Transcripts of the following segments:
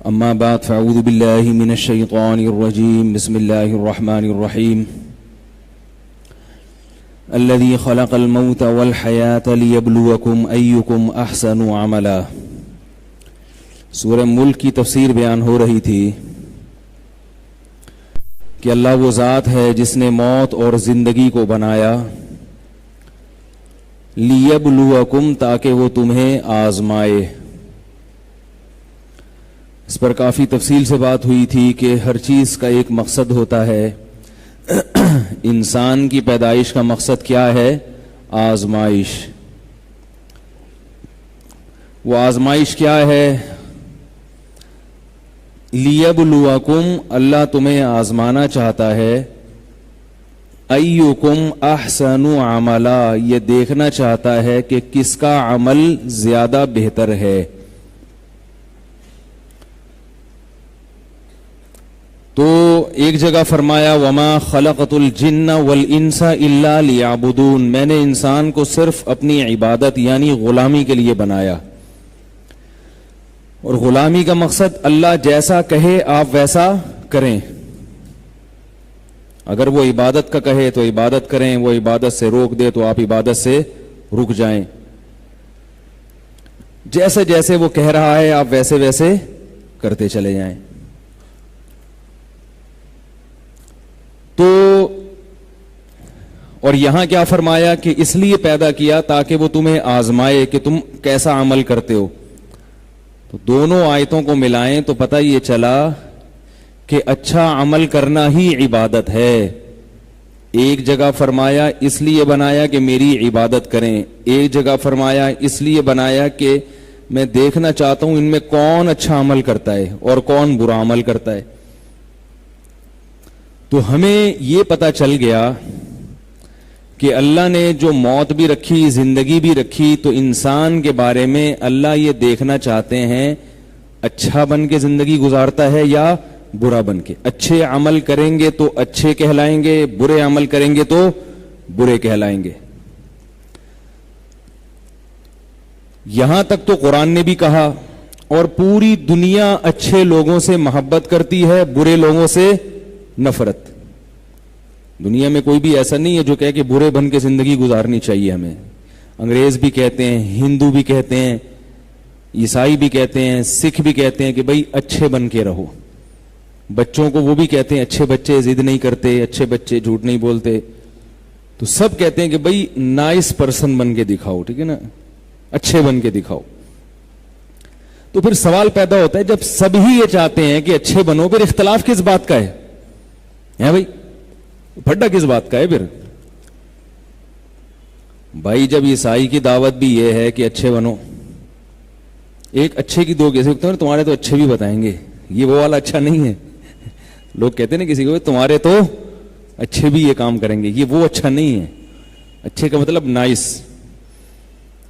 أما بعد فأعوذ بالله من الشيطان الرجيم بسم الله الرحمن الرحيم الذي خلق الموت والحياة ليبلوكم أيكم أحسن عملا. سورہ ملک کی تفسیر بیان ہو رہی تھی کہ اللہ وہ ذات ہے جس نے موت اور زندگی کو بنایا لیبلوکم تاکہ وہ تمہیں آزمائے. اس پر کافی تفصیل سے بات ہوئی تھی کہ ہر چیز کا ایک مقصد ہوتا ہے. انسان کی پیدائش کا مقصد کیا ہے؟ آزمائش. وہ آزمائش کیا ہے؟ لیبلوکم، اللہ تمہیں آزمانا چاہتا ہے. ایکم احسن عملا، یہ دیکھنا چاہتا ہے کہ کس کا عمل زیادہ بہتر ہے. تو ایک جگہ فرمایا وما خلقت الجن والانس الا لیعبدون، میں نے انسان کو صرف اپنی عبادت یعنی غلامی کے لیے بنایا. اور غلامی کا مقصد اللہ جیسا کہے آپ ویسا کریں. اگر وہ عبادت کا کہے تو عبادت کریں، وہ عبادت سے روک دے تو آپ عبادت سے رک جائیں. جیسے جیسے وہ کہہ رہا ہے آپ ویسے ویسے کرتے چلے جائیں. تو اور یہاں کیا فرمایا کہ اس لیے پیدا کیا تاکہ وہ تمہیں آزمائے کہ تم کیسا عمل کرتے ہو. تو دونوں آیتوں کو ملائیں تو پتہ یہ چلا کہ اچھا عمل کرنا ہی عبادت ہے. ایک جگہ فرمایا اس لیے بنایا کہ میری عبادت کریں، ایک جگہ فرمایا اس لیے بنایا کہ میں دیکھنا چاہتا ہوں ان میں کون اچھا عمل کرتا ہے اور کون برا عمل کرتا ہے. تو ہمیں یہ پتہ چل گیا کہ اللہ نے جو موت بھی رکھی زندگی بھی رکھی تو انسان کے بارے میں اللہ یہ دیکھنا چاہتے ہیں اچھا بن کے زندگی گزارتا ہے یا برا بن کے. اچھے عمل کریں گے تو اچھے کہلائیں گے، برے عمل کریں گے تو برے کہلائیں گے. یہاں تک تو قرآن نے بھی کہا اور پوری دنیا اچھے لوگوں سے محبت کرتی ہے، برے لوگوں سے نفرت. دنیا میں کوئی بھی ایسا نہیں ہے جو کہے کہ برے بن کے زندگی گزارنی چاہیے ہمیں. انگریز بھی کہتے ہیں، ہندو بھی کہتے ہیں، عیسائی بھی کہتے ہیں، سکھ بھی کہتے ہیں کہ بھئی اچھے بن کے رہو. بچوں کو وہ بھی کہتے ہیں اچھے بچے ضد نہیں کرتے، اچھے بچے جھوٹ نہیں بولتے. تو سب کہتے ہیں کہ بھئی نائس پرسن بن کے دکھاؤ، ٹھیک ہے نا، اچھے بن کے دکھاؤ. تو پھر سوال پیدا ہوتا ہے جب سب ہی یہ چاہتے ہیں کہ اچھے بنو پھر اختلاف کس بات کا ہے بھائی؟ پھڈا کس بات کا ہے پھر بھائی؟ جب عیسائی کی دعوت بھی یہ ہے کہ اچھے بنو، ایک اچھے کی دو کیسے ہیں، تمہارے تو اچھے بھی بتائیں گے، یہ وہ والا اچھا نہیں ہے. لوگ کہتے ہیں نا کسی کو تمہارے تو اچھے بھی یہ کام کریں گے، یہ وہ اچھا نہیں ہے. اچھے کا مطلب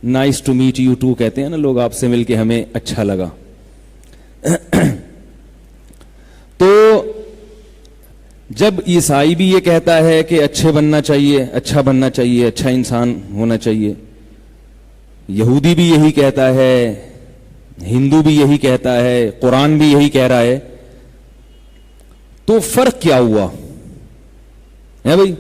nice to meet you too کہتے ہیں نا لوگ، آپ سے مل کے ہمیں اچھا لگا. تو جب عیسائی بھی یہ کہتا ہے کہ اچھے بننا چاہیے، اچھا بننا چاہیے، اچھا انسان ہونا چاہیے، یہودی بھی یہی کہتا ہے، ہندو بھی یہی کہتا ہے، قرآن بھی یہی کہہ رہا ہے، تو فرق کیا ہوا ہے بھائی؟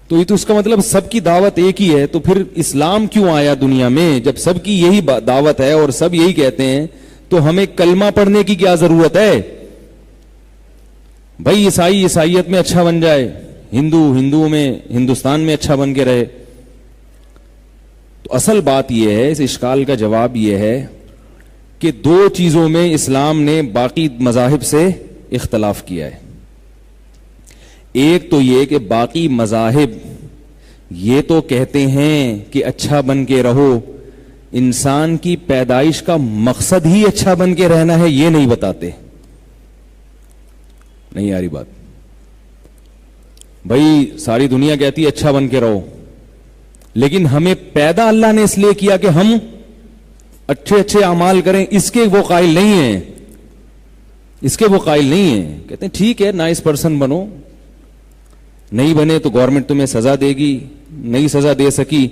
تو یہ تو اس کا مطلب سب کی دعوت ایک ہی ہے. تو پھر اسلام کیوں آیا دنیا میں جب سب کی یہی دعوت ہے اور سب یہی کہتے ہیں؟ تو ہمیں کلمہ پڑھنے کی کیا ضرورت ہے بھائی؟ عیسائی عیسائیت میں اچھا بن جائے، ہندو میں ہندوستان میں اچھا بن کے رہے. تو اصل بات یہ ہے، اس اشکال کا جواب یہ ہے کہ دو چیزوں میں اسلام نے باقی مذاہب سے اختلاف کیا ہے. ایک تو یہ کہ باقی مذاہب یہ تو کہتے ہیں کہ اچھا بن کے رہو، انسان کی پیدائش کا مقصد ہی اچھا بن کے رہنا ہے، یہ نہیں بتاتے. نہیں آ رہی بات بھائی؟ ساری دنیا کہتی ہے اچھا بن کے رہو، لیکن ہمیں پیدا اللہ نے اس لیے کیا کہ ہم اچھے اچھے اعمال کریں. اس کے وہ قائل نہیں ہیں، اس کے وہ قائل نہیں ہیں. کہتے ہیں ٹھیک ہے نائس پرسن بنو، نہیں بنے تو گورنمنٹ تمہیں سزا دے گی، نہیں سزا دے سکی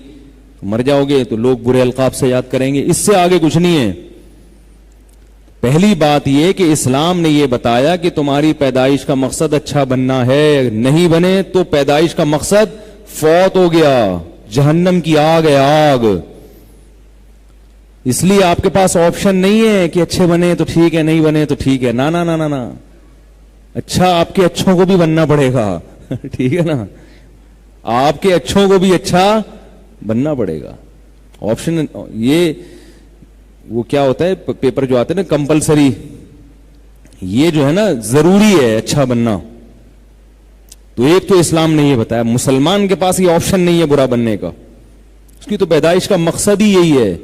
مر جاؤ گے تو لوگ برے القاب سے یاد کریں گے. اس سے آگے کچھ نہیں ہے. پہلی بات یہ کہ اسلام نے یہ بتایا کہ تمہاری پیدائش کا مقصد اچھا بننا ہے، نہیں بنے تو پیدائش کا مقصد فوت ہو گیا، جہنم کی آگ ہے، آگ. اس لیے آپ کے پاس آپشن نہیں ہے کہ اچھے بنے تو ٹھیک ہے، نہیں بنے تو ٹھیک ہے. نا نا نا نا نا، اچھا آپ کے اچھوں کو بھی بننا پڑے گا. ٹھیک ہے نا، آپ کے اچھوں کو بھی اچھا بننا پڑے گا. آپشن یہ وہ کیا ہوتا ہے پیپر جو آتے ہیں نا کمپلسری، یہ جو ہے نا ضروری ہے اچھا بننا. تو ایک تو اسلام نے یہ بتایا، مسلمان کے پاس یہ آپشن نہیں ہے برا بننے کا، اس کی تو پیدائش کا مقصد ہی یہی ہے.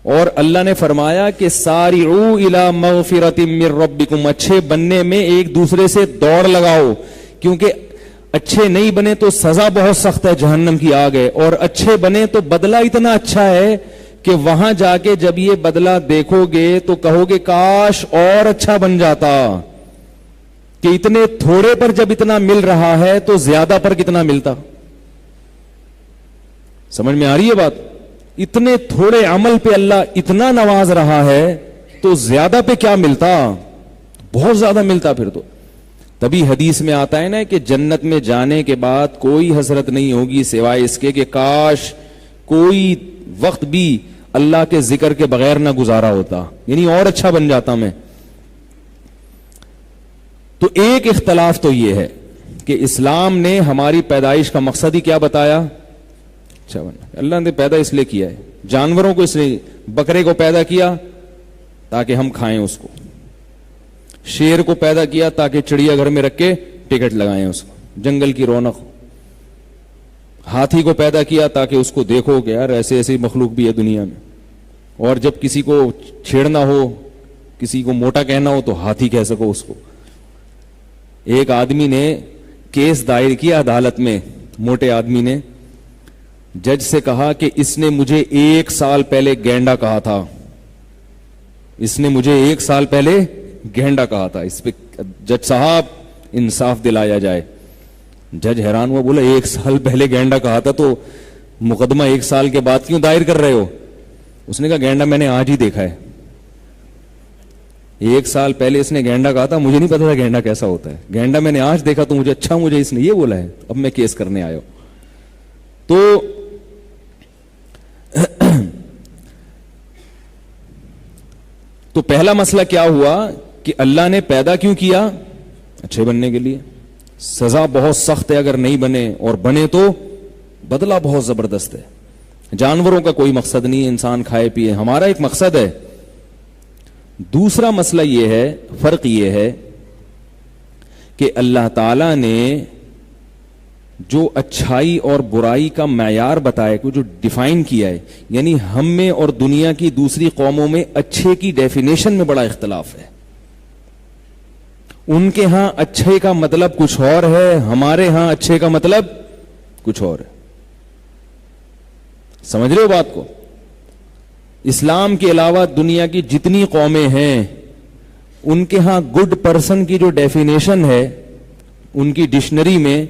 اور اللہ نے فرمایا کہ سارعوا الی مغفرۃ من ربکم، اچھے بننے میں ایک دوسرے سے دوڑ لگاؤ، کیونکہ اچھے نہیں بنے تو سزا بہت سخت ہے، جہنم کی آگ ہے، اور اچھے بنے تو بدلہ اتنا اچھا ہے کہ وہاں جا کے جب یہ بدلہ دیکھو گے تو کہو گے کاش اور اچھا بن جاتا. کہ اتنے تھوڑے پر جب اتنا مل رہا ہے تو زیادہ پر کتنا ملتا. سمجھ میں آ رہی ہے بات؟ اتنے تھوڑے عمل پہ اللہ اتنا نواز رہا ہے تو زیادہ پہ کیا ملتا، بہت زیادہ ملتا. پھر تو تبھی حدیث میں آتا ہے نا کہ جنت میں جانے کے بعد کوئی حسرت نہیں ہوگی سوائے اس کے کہ کاش کوئی وقت بھی اللہ کے ذکر کے بغیر نہ گزارا ہوتا، یعنی اور اچھا بن جاتا میں. تو ایک اختلاف تو یہ ہے کہ اسلام نے ہماری پیدائش کا مقصد ہی کیا بتایا، اچھا بننا. اللہ نے پیدا اس لیے کیا ہے، جانوروں کو اس لیے، بکرے کو پیدا کیا تاکہ ہم کھائیں اس کو، شیر کو پیدا کیا تاکہ چڑیا گھر میں رکھ کے ٹکٹ لگائیں اس کو، جنگل کی رونق ہو. ہاتھی کو پیدا کیا تاکہ اس کو دیکھو کہ یار ایسے ایسے مخلوق بھی ہے دنیا میں، اور جب کسی کو چھیڑنا ہو، کسی کو موٹا کہنا ہو تو ہاتھی کہہ سکو اس کو. ایک آدمی نے کیس دائر کیا عدالت میں، موٹے آدمی نے جج سے کہا کہ اس نے مجھے 1 سال پہلے گینڈا کہا تھا، اس نے مجھے 1 سال پہلے گینڈا کہا تھا، اس پہ جج صاحب انصاف دلایا جائے. جج حیران ہوا، بولا 1 سال پہلے گینڈا کہا تھا تو مقدمہ 1 سال کے بعد کیوں دائر کر رہے ہو؟ اس نے کہا گینڈا میں نے آج ہی دیکھا ہے. 1 سال پہلے اس نے گینڈا کہا تھا، مجھے نہیں پتا تھا گینڈا کیسا ہوتا ہے، گینڈا میں نے آج دیکھا تو مجھے اچھا، مجھے اس نے یہ بولا ہے، اب میں کیس کرنے آیا ہوں. تو پہلا مسئلہ کیا ہوا کہ اللہ نے پیدا کیوں کیا، اچھے بننے کے لیے. سزا بہت سخت ہے اگر نہیں بنے، اور بنے تو بدلہ بہت زبردست ہے. جانوروں کا کوئی مقصد نہیں ہے انسان کھائے پیے، ہمارا ایک مقصد ہے. دوسرا مسئلہ یہ ہے، فرق یہ ہے کہ اللہ تعالی نے جو اچھائی اور برائی کا معیار بتایا، جو ڈیفائن کیا ہے، یعنی ہم میں اور دنیا کی دوسری قوموں میں اچھے کی ڈیفینیشن میں بڑا اختلاف ہے. ان کے ہاں اچھے کا مطلب کچھ اور ہے، ہمارے ہاں اچھے کا مطلب کچھ اور ہے. سمجھ رہے ہو بات کو؟ اسلام کے علاوہ دنیا کی جتنی قومیں ہیں ان کے ہاں گڈ پرسن کی جو ڈیفینیشن ہے ان کی ڈکشنری میں،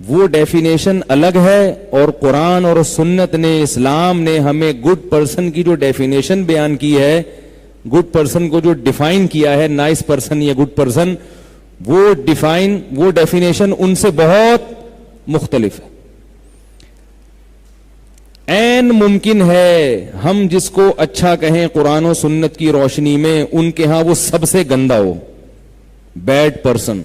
وہ ڈیفینیشن الگ ہے، اور قرآن اور سنت نے، اسلام نے ہمیں گڈ پرسن کی جو ڈیفینیشن بیان کی ہے، گڈ پرسن کو جو ڈیفائن کیا ہے، نائس پرسن یا گڈ پرسن، وہ ڈیفینیشن ان سے بہت مختلف ہے. عین ممکن ہے ہم جس کو اچھا کہیں قرآن و سنت کی روشنی میں، ان کے ہاں وہ سب سے گندا ہو، بیڈ پرسن،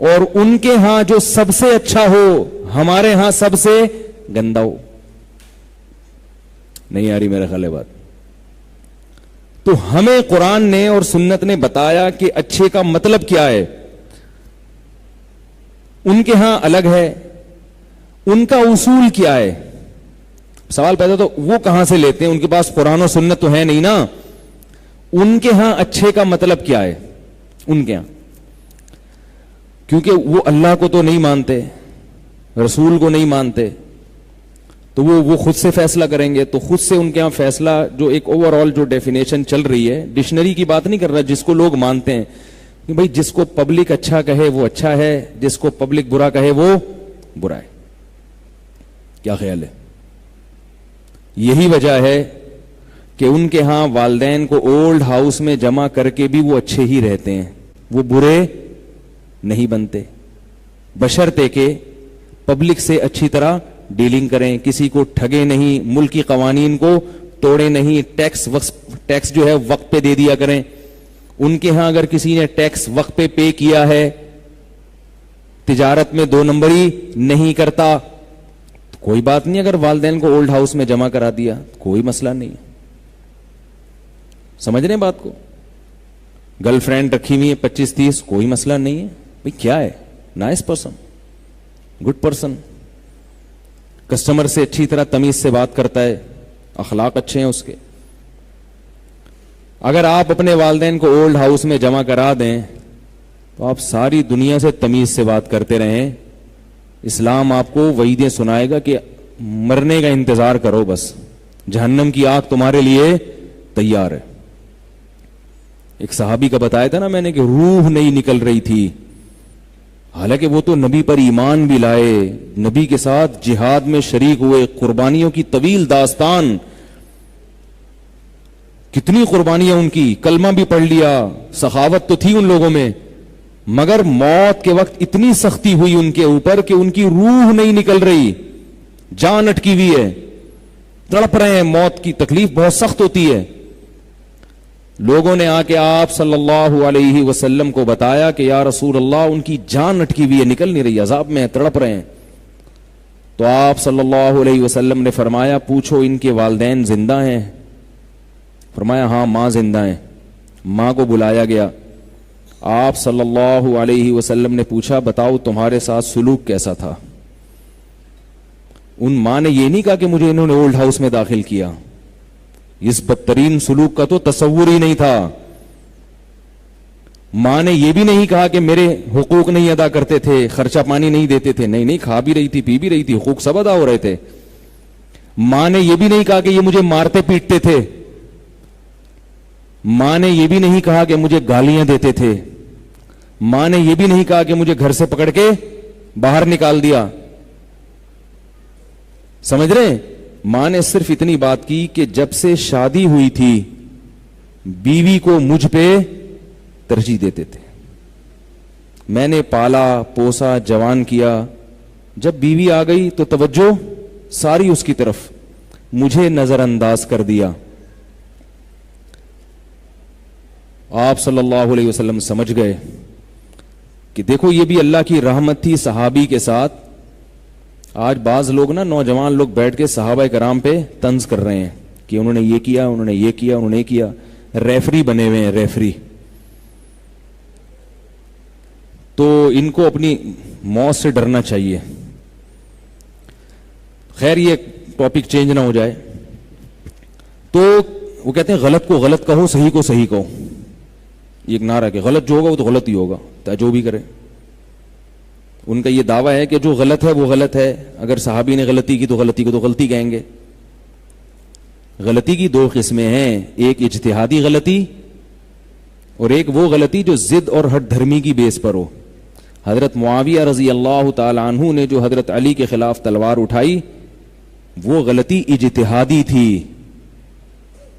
اور ان کے ہاں جو سب سے اچھا ہو ہمارے ہاں سب سے گندا ہو. نہیں آ رہی میرا خیال ہے بات؟ تو ہمیں قرآن نے اور سنت نے بتایا کہ اچھے کا مطلب کیا ہے، ان کے ہاں الگ ہے، ان کا اصول کیا ہے. سوال پیدا تو وہ کہاں سے لیتے ہیں؟ ان کے پاس قرآن و سنت تو ہے نہیں نا. ان کے ہاں اچھے کا مطلب کیا ہے ان کے ہاں؟ کیونکہ وہ اللہ کو تو نہیں مانتے، رسول کو نہیں مانتے، تو وہ خود سے فیصلہ کریں گے. تو خود سے ان کے ہاں فیصلہ، جو ایک اوور آل جو ڈیفینیشن چل رہی ہے، ڈکشنری کی بات نہیں کر رہا، جس کو لوگ مانتے ہیں کہ بھئی جس کو پبلک اچھا کہے وہ اچھا ہے، جس کو پبلک برا کہے وہ برا ہے. کیا خیال ہے؟ یہی وجہ ہے کہ ان کے ہاں والدین کو اولڈ ہاؤس میں جمع کر کے بھی وہ اچھے ہی رہتے ہیں, وہ برے نہیں بنتے, بشرطے کہ پبلک سے اچھی طرح ڈیلنگ کریں, کسی کو ٹھگے نہیں, ملکی قوانین کو توڑے نہیں, ٹیکس جو ہے وقت پہ دے دیا کریں. ان کے ہاں اگر کسی نے ٹیکس وقت پہ کیا ہے, تجارت میں 2 نمبری نہیں کرتا, کوئی بات نہیں. اگر والدین کو اولڈ ہاؤس میں جمع کرا دیا کوئی مسئلہ نہیں ہے. سمجھ رہے ہیں بات کو؟ گرل فرینڈ رکھی ہوئی ہے 25-30, کوئی مسئلہ نہیں ہے. بھئی کیا ہے, nice person, good person, customer سے اچھی طرح تمیز سے بات کرتا ہے, اخلاق اچھے ہیں اس کے. اگر آپ اپنے والدین کو اولڈ ہاؤس میں جمع کرا دیں تو آپ ساری دنیا سے تمیز سے بات کرتے رہیں. اسلام آپ کو وعیدیں سنائے گا کہ مرنے کا انتظار کرو, بس جہنم کی آگ تمہارے لیے تیار ہے. ایک صحابی کا بتایا تھا نا میں نے کہ روح نہیں نکل رہی تھی, حالانکہ وہ تو نبی پر ایمان بھی لائے, نبی کے ساتھ جہاد میں شریک ہوئے, قربانیوں کی طویل داستان, کتنی قربانیاں ان کی, کلمہ بھی پڑھ لیا, سخاوت تو تھی ان لوگوں میں, مگر موت کے وقت اتنی سختی ہوئی ان کے اوپر کہ ان کی روح نہیں نکل رہی, جان اٹکی ہوئی ہے, تڑپ رہے ہیں. موت کی تکلیف بہت سخت ہوتی ہے. لوگوں نے آ کے آپ صلی اللہ علیہ وسلم کو بتایا کہ یا رسول اللہ ان کی جان اٹکی ہوئی ہے, نکل نہیں رہی, عذاب میں تڑپ رہے ہیں. تو آپ صلی اللہ علیہ وسلم نے فرمایا پوچھو ان کے والدین زندہ ہیں؟ فرمایا ہاں ماں زندہ ہیں. ماں کو بلایا گیا. آپ صلی اللہ علیہ وسلم نے پوچھا بتاؤ تمہارے ساتھ سلوک کیسا تھا؟ ان ماں نے یہ نہیں کہا کہ مجھے انہوں نے اولڈ ہاؤس میں داخل کیا, اس بدترین سلوک کا تو تصور ہی نہیں تھا. ماں نے یہ بھی نہیں کہا کہ میرے حقوق نہیں ادا کرتے تھے, خرچہ پانی نہیں دیتے تھے, نہیں, کھا بھی رہی تھی, پی بھی رہی تھی, حقوق سب ادا ہو رہے تھے. ماں نے یہ بھی نہیں کہا کہ یہ مجھے مارتے پیٹتے تھے. ماں نے یہ بھی نہیں کہا کہ مجھے گالیاں دیتے تھے. ماں نے یہ بھی نہیں کہا کہ مجھے گھر سے پکڑ کے باہر نکال دیا. سمجھ رہے؟ ماں نے صرف اتنی بات کی کہ جب سے شادی ہوئی تھی بیوی کو مجھ پہ ترجیح دیتے تھے, میں نے پالا پوسا جوان کیا, جب بیوی آ گئی تو توجہ ساری اس کی طرف, مجھے نظر انداز کر دیا. آپ صلی اللہ علیہ وسلم سمجھ گئے کہ دیکھو یہ بھی اللہ کی رحمت تھی صحابی کے ساتھ. آج بعض لوگ نا, نوجوان لوگ بیٹھ کے صحابہ کرام پہ طنز کر رہے ہیں کہ انہوں نے یہ کیا, انہوں نے یہ کیا, انہوں نے یہ کیا. ریفری بنے ہوئے ہیں, ریفری. تو ان کو اپنی موت سے ڈرنا چاہیے. خیر یہ ٹاپک چینج نہ ہو جائے. تو وہ کہتے ہیں غلط کو غلط کہو, صحیح کو صحیح کہو. یہ ایک نعرہ کہ غلط جو ہوگا وہ تو غلط ہی ہوگا, چاہے جو بھی کرے. ان کا یہ دعویٰ ہے کہ جو غلط ہے وہ غلط ہے, اگر صحابی نے غلطی کی تو غلطی کو تو غلطی کہیں گے. غلطی کی 2 قسمیں ہیں, ایک اجتہادی غلطی اور ایک وہ غلطی جو ضد اور ہٹ دھرمی کی بیس پر ہو. حضرت معاویہ رضی اللہ تعالی عنہ نے جو حضرت علی کے خلاف تلوار اٹھائی وہ غلطی اجتہادی تھی,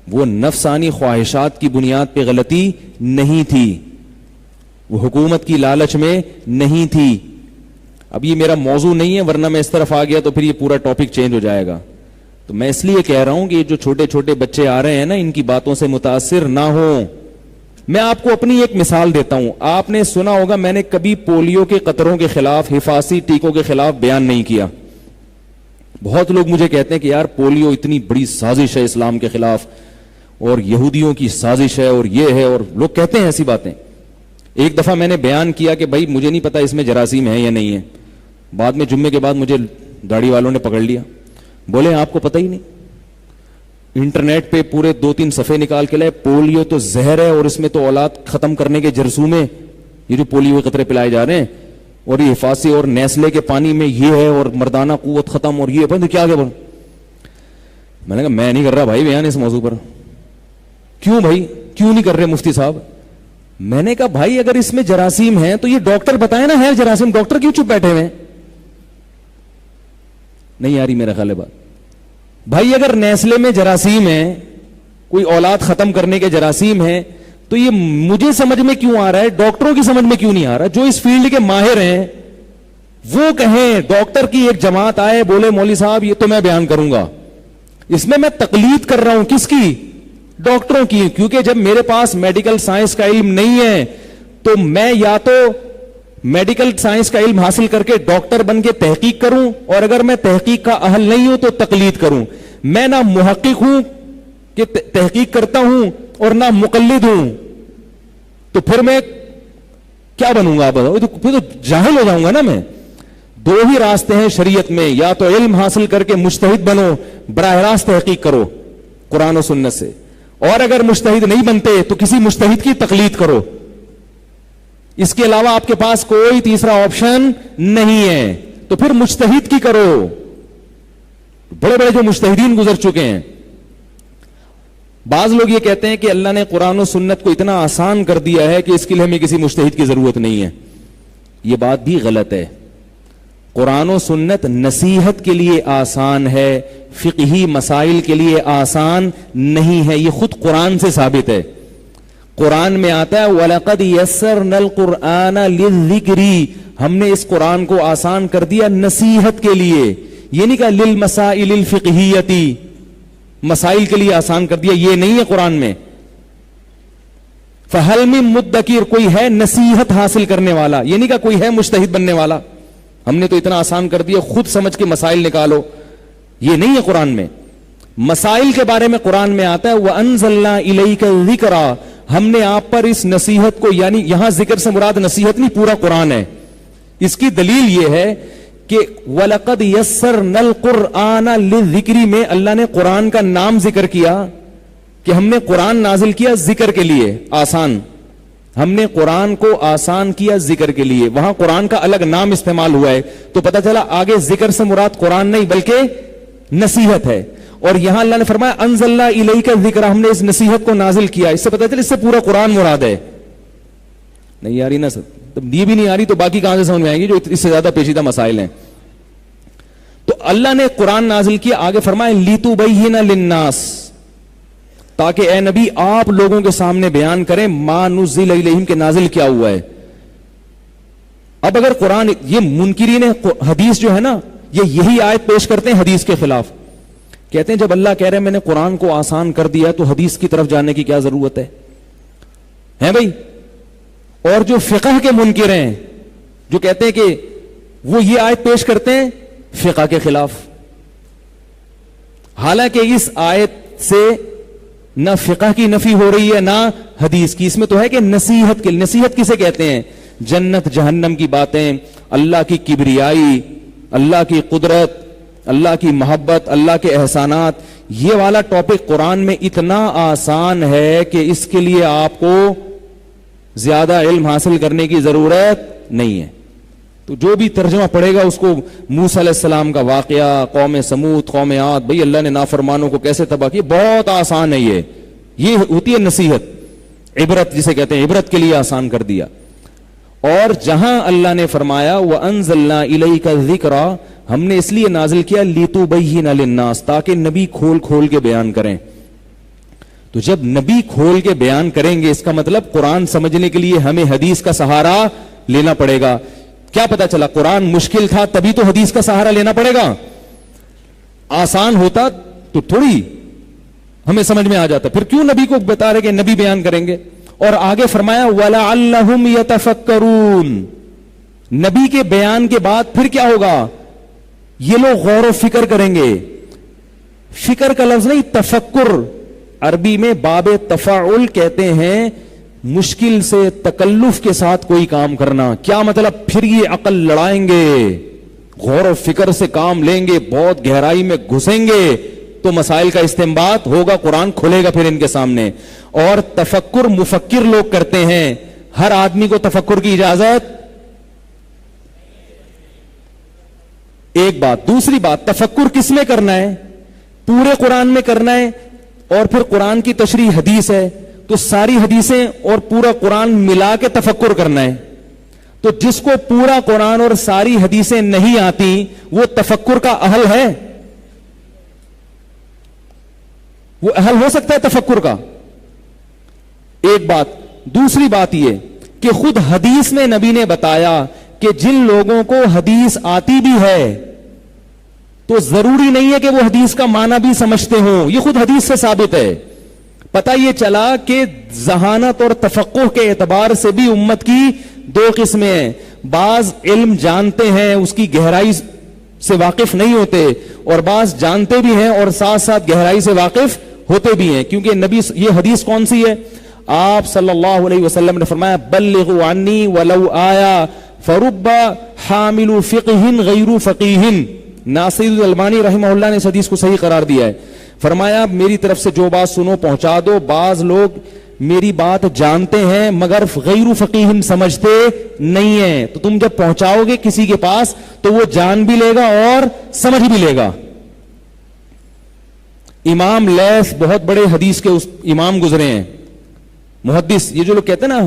وہ نفسانی خواہشات کی بنیاد پہ غلطی نہیں تھی, وہ حکومت کی لالچ میں نہیں تھی. اب یہ میرا موضوع نہیں ہے, ورنہ میں اس طرف آ گیا تو پھر یہ پورا ٹاپک چینج ہو جائے گا. تو میں اس لیے کہہ رہا ہوں کہ یہ جو چھوٹے چھوٹے بچے آ رہے ہیں نا, ان کی باتوں سے متاثر نہ ہوں. میں آپ کو اپنی ایک مثال دیتا ہوں. آپ نے سنا ہوگا میں نے کبھی پولیو کے قطروں کے خلاف, حفاظتی ٹیکوں کے خلاف بیان نہیں کیا. بہت لوگ مجھے کہتے ہیں کہ یار پولیو اتنی بڑی سازش ہے اسلام کے خلاف, اور یہودیوں کی سازش ہے, اور یہ ہے, اور لوگ کہتے ہیں ایسی باتیں. ایک دفعہ میں نے بیان کیا کہ بھائی مجھے نہیں پتا اس میں جراثیم ہے یا نہیں ہے. بعد میں جمعے کے بعد مجھے داڑھی والوں نے پکڑ لیا, بولے آپ کو پتہ ہی نہیں. انٹرنیٹ پہ پورے 2-3 صفحے نکال کے لائے, پولیو تو زہر ہے اور اس میں تو اولاد ختم کرنے کے جرسوم میں یہ جو پولیو کے قطرے پلائے جا رہے ہیں, اور یہ حفاظتی اور نیسلے کے پانی میں یہ ہے, اور مردانہ قوت ختم, اور یہ بند کیا بول. میں نے کہا میں نہیں کر رہا بھائی بیان اس موضوع پر. کیوں بھائی, کیوں نہیں کر رہے مفتی صاحب؟ میں نے کہا بھائی اگر اس میں جراثیم ہیں تو یہ ڈاکٹر بتائے نا ہے جراثیم, ڈاکٹر کیوں چپ بیٹھے ہوئے؟ نہیں آ رہی میرا خیال ہے بات. بھائی اگر نیسلے میں جراثیم ہے, کوئی اولاد ختم کرنے کے جراثیم ہیں، تو یہ مجھے سمجھ میں کیوں آ رہا ہے، ڈاکٹروں کی سمجھ میں کیوں نہیں آ رہا؟ جو اس فیلڈ کے ماہر ہیں وہ کہیں، ڈاکٹر کی ایک جماعت آئے بولے مولوی صاحب یہ تو میں بیان کروں گا، اس میں تقلید کر رہا ہوں کس کی؟ ڈاکٹروں کی، کیونکہ جب میرے پاس میڈیکل سائنس کا علم نہیں ہے تو میں یا تو میڈیکل سائنس کا علم حاصل کر کے ڈاکٹر بن کے تحقیق کروں، اور اگر میں تحقیق کا اہل نہیں ہوں تو تقلید کروں۔ میں نہ محقق ہوں کہ تحقیق کرتا ہوں اور نہ مقلد ہوں، تو پھر میں کیا بنوں گا؟ پھر تو جاہل ہو جاؤں گا نا میں۔ دو ہی راستے ہیں شریعت میں، یا تو علم حاصل کر کے مجتہد بنو، براہ راست تحقیق کرو قرآن و سنت سے، اور اگر مجتہد نہیں بنتے تو کسی مجتہد کی تقلید کرو، اس کے علاوہ آپ کے پاس کوئی تیسرا آپشن نہیں ہے، تو پھر مجتہد کی کرو۔ بڑے بڑے جو مجتہدین گزر چکے ہیں، بعض لوگ یہ کہتے ہیں کہ اللہ نے قرآن و سنت کو اتنا آسان کر دیا ہے کہ اس کے لیے ہمیں کسی مجتہد کی ضرورت نہیں ہے۔ یہ بات بھی غلط ہے۔ قرآن و سنت نصیحت کے لیے آسان ہے، فقہی مسائل کے لیے آسان نہیں ہے، یہ خود قرآن سے ثابت ہے۔ قرآن میں آتا ہے وَلَقَدْ يَسَّرْنَا الْقُرْآنَ لِلذِّكْرِ، ہم نے اس قرآن کو آسان کر دیا نصیحت کے لیے، یہ نہیں کہا لِلْمَسَائِلِ الْفِقْهِيَّةِ، مسائل کے لیے آسان کر دیا، یہ نہیں ہے قرآن میں۔ فَهَلْ مِن مُدَّكِرٍ، کوئی ہے نصیحت حاصل کرنے والا، یہ نہیں کہا کوئی ہے مجتہد بننے والا، ہم نے تو اتنا آسان کر دیا خود سمجھ کے مسائل نکالو، یہ نہیں ہے قرآن میں۔ مسائل کے بارے میں قرآن میں آتا ہے وَأَنزَلْنَا إِلَيْكَ الذِّكْرَ، ہم نے آپ پر اس نصیحت کو، یعنی یہاں ذکر سے مراد نصیحت نہیں، پورا قرآن ہے۔ اس کی دلیل یہ ہے کہ وَلَقَدْ يَسَّرْنَا الْقُرْآنَ لِلذِّكْرِ میں اللہ نے قرآن کا نام ذکر کیا کہ ہم نے قرآن نازل کیا ذکر کے لیے، آسان، ہم نے قرآن کو آسان کیا ذکر کے لیے، وہاں قرآن کا الگ نام استعمال ہوا ہے، تو پتہ چلا آگے ذکر سے مراد قرآن نہیں بلکہ نصیحت ہے۔ اور یہاں اللہ نے فرمایا انزلنا الیک الذکر، ہم نے اس نصیحت کو نازل کیا، اس سے پتہ چلا اس سے پورا قرآن مراد ہے۔ نہیں آ رہی نا سب، یہ بھی نہیں آ رہی تو باقی کہاں سے سمجھ میں آئیں گی جو اس سے زیادہ پیچیدہ مسائل ہیں۔ تو اللہ نے قرآن نازل کیا، آگے فرمایا لِتُبَيِّنَ لِلنَّاسِ، تاکہ اے نبی آپ لوگوں کے سامنے بیان کریں ما نزل الیہم کے نازل کیا ہوا ہے۔ اب اگر قرآن، یہ منکرین حدیث جو ہے نا، یہ یہی آیت پیش کرتے ہیں حدیث کے خلاف، کہتے ہیں جب اللہ کہہ رہے ہیں میں نے قرآن کو آسان کر دیا تو حدیث کی طرف جانے کی کیا ضرورت ہے بھائی؟ اور جو فقہ کے منکر ہیں جو کہتے ہیں کہ وہ یہ آیت پیش کرتے ہیں فقہ کے خلاف، حالانکہ اس آیت سے نہ فقہ کی نفی ہو رہی ہے نہ حدیث کی، اس میں تو ہے کہ نصیحت کے، نصیحت کسے کہتے ہیں؟ جنت جہنم کی باتیں، اللہ کی کبریائی، اللہ کی قدرت، اللہ کی محبت، اللہ کے احسانات، یہ والا ٹاپک قرآن میں اتنا آسان ہے کہ اس کے لیے آپ کو زیادہ علم حاصل کرنے کی ضرورت نہیں ہے۔ تو جو بھی ترجمہ پڑھے گا اس کو موسیٰ علیہ السلام کا واقعہ، قوم سمود، قوم عاد، بھئی اللہ نے نافرمانوں کو کیسے تباہ کیا، بہت آسان ہے، یہ ہوتی ہے نصیحت، عبرت جسے کہتے ہیں، عبرت کے لیے آسان کر دیا۔ اور جہاں اللہ نے فرمایا وَأَنزَلْنَا إِلَيْكَ الذِّكْرَ، ہم نے اس لیے نازل کیا لِتُبَيِّنَ لِلنَّاسِ، تاکہ نبی کھول کھول کے بیان کریں۔ تو جب نبی کھول کے بیان کریں گے اس کا مطلب قرآن سمجھنے کے لیے ہمیں حدیث کا سہارا لینا پڑے گا۔ کیا پتا چلا قرآن مشکل تھا تبھی تو حدیث کا سہارا لینا پڑے گا، آسان ہوتا تو تھوڑی ہمیں سمجھ میں آ جاتا، پھر کیوں نبی کو بتا رہے کہ نبی بیان کریں گے؟ اور آگے فرمایا وَلَعَلَّهُمْ يَتَفَكَّرُونَ، نبی کے بیان کے بعد پھر کیا ہوگا؟ یہ لوگ غور و فکر کریں گے۔ فکر کا لفظ نہیں، تفکر، عربی میں باب تفاعل کہتے ہیں مشکل سے تکلف کے ساتھ کوئی کام کرنا۔ کیا مطلب؟ پھر یہ عقل لڑائیں گے، غور و فکر سے کام لیں گے، بہت گہرائی میں گھسیں گے تو مسائل کا استنباط ہوگا، قرآن کھلے گا پھر ان کے سامنے۔ اور تفکر مفکر لوگ کرتے ہیں، ہر آدمی کو تفکر کی اجازت ایک بات۔ دوسری بات، تفکر کس میں کرنا ہے؟ پورے قرآن میں کرنا ہے، اور پھر قرآن کی تشریح حدیث ہے تو ساری حدیثیں اور پورا قرآن ملا کے تفکر کرنا ہے۔ تو جس کو پورا قرآن اور ساری حدیثیں نہیں آتی وہ تفکر کا اہل ہے؟ وہ اہل ہو سکتا ہے تفکر کا. ایک بات. دوسری بات یہ کہ خود حدیث میں نبی نے بتایا کہ جن لوگوں کو حدیث آتی بھی ہے تو ضروری نہیں ہے کہ وہ حدیث کا معنی بھی سمجھتے ہوں. یہ خود حدیث سے ثابت ہے. پتہ یہ چلا کہ ذہانت اور تفقہ کے اعتبار سے بھی امت کی دو قسمیں ہیں. بعض علم جانتے ہیں, اس کی گہرائی سے واقف نہیں ہوتے, اور بعض جانتے بھی ہیں اور ساتھ ساتھ گہرائی سے واقف ہوتے بھی ہیں. کیونکہ نبی, یہ حدیث کون سی ہے؟ آپ صلی اللہ علیہ وسلم نے فرمایا بلغوا عنی ولو آیا فرب حامل فقہ غیر فقیہ. ناصر الالبانی رحمہ اللہ نے اس حدیث کو صحیح قرار دیا ہے. فرمایا میری طرف سے جو بات سنو پہنچا دو. بعض لوگ میری بات جانتے ہیں مگر غیر فقیہ سمجھتے نہیں ہیں, تو تم جب پہنچاؤ گے کسی کے پاس تو وہ جان بھی لے گا اور سمجھ بھی لے گا. امام لیث بہت بڑے حدیث کے امام گزرے ہیں, محدث. یہ جو لوگ کہتے ہیں نا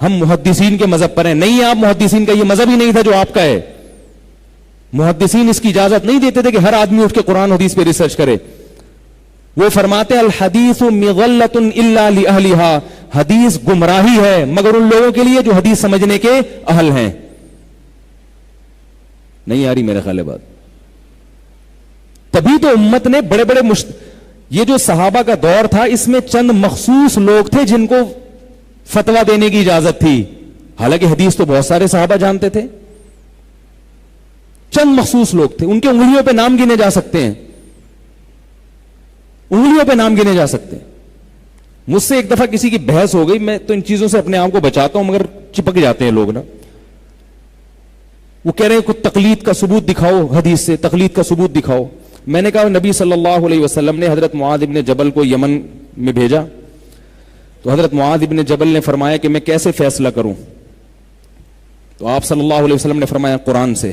ہم محدثین کے مذہب پر ہیں, نہیں, آپ محدثین کا یہ مذہب ہی نہیں تھا جو آپ کا ہے. محدثین اس کی اجازت نہیں دیتے تھے کہ ہر آدمی اٹھ کے قرآن حدیث پہ ریسرچ کرے. وہ فرماتے الحدیث مغلۃ الا لأہلھا, حدیث گمراہی ہے مگر ان لوگوں کے لیے جو حدیث سمجھنے کے اہل ہیں. نہیں آ رہی میرے خیال بات. تبھی تو امت نے بڑے بڑے یہ جو صحابہ کا دور تھا اس میں چند مخصوص لوگ تھے جن کو فتویٰ دینے کی اجازت تھی, حالانکہ حدیث تو بہت سارے صحابہ جانتے تھے. چند مخصوص لوگ تھے, ان کے انگلیوں پہ نام گنے جا سکتے ہیں, انگلیوں پہ نام گنے جا سکتے ہیں. مجھ سے ایک دفعہ کسی کی بحث ہو گئی, میں تو ان چیزوں سے اپنے آپ کو بچاتا ہوں مگر چپک جاتے ہیں لوگ نا. وہ کہہ رہے ہیں کچھ تقلید کا ثبوت دکھاؤ, حدیث سے تقلید کا ثبوت دکھاؤ. میں نے کہا نبی صلی اللہ علیہ وسلم نے حضرت معاذ ابن جبل کو یمن میں بھیجا, تو حضرت معاذ ابن جبل نے فرمایا کہ میں کیسے فیصلہ کروں؟ تو آپ صلی اللہ علیہ وسلم نے فرمایا قرآن سے.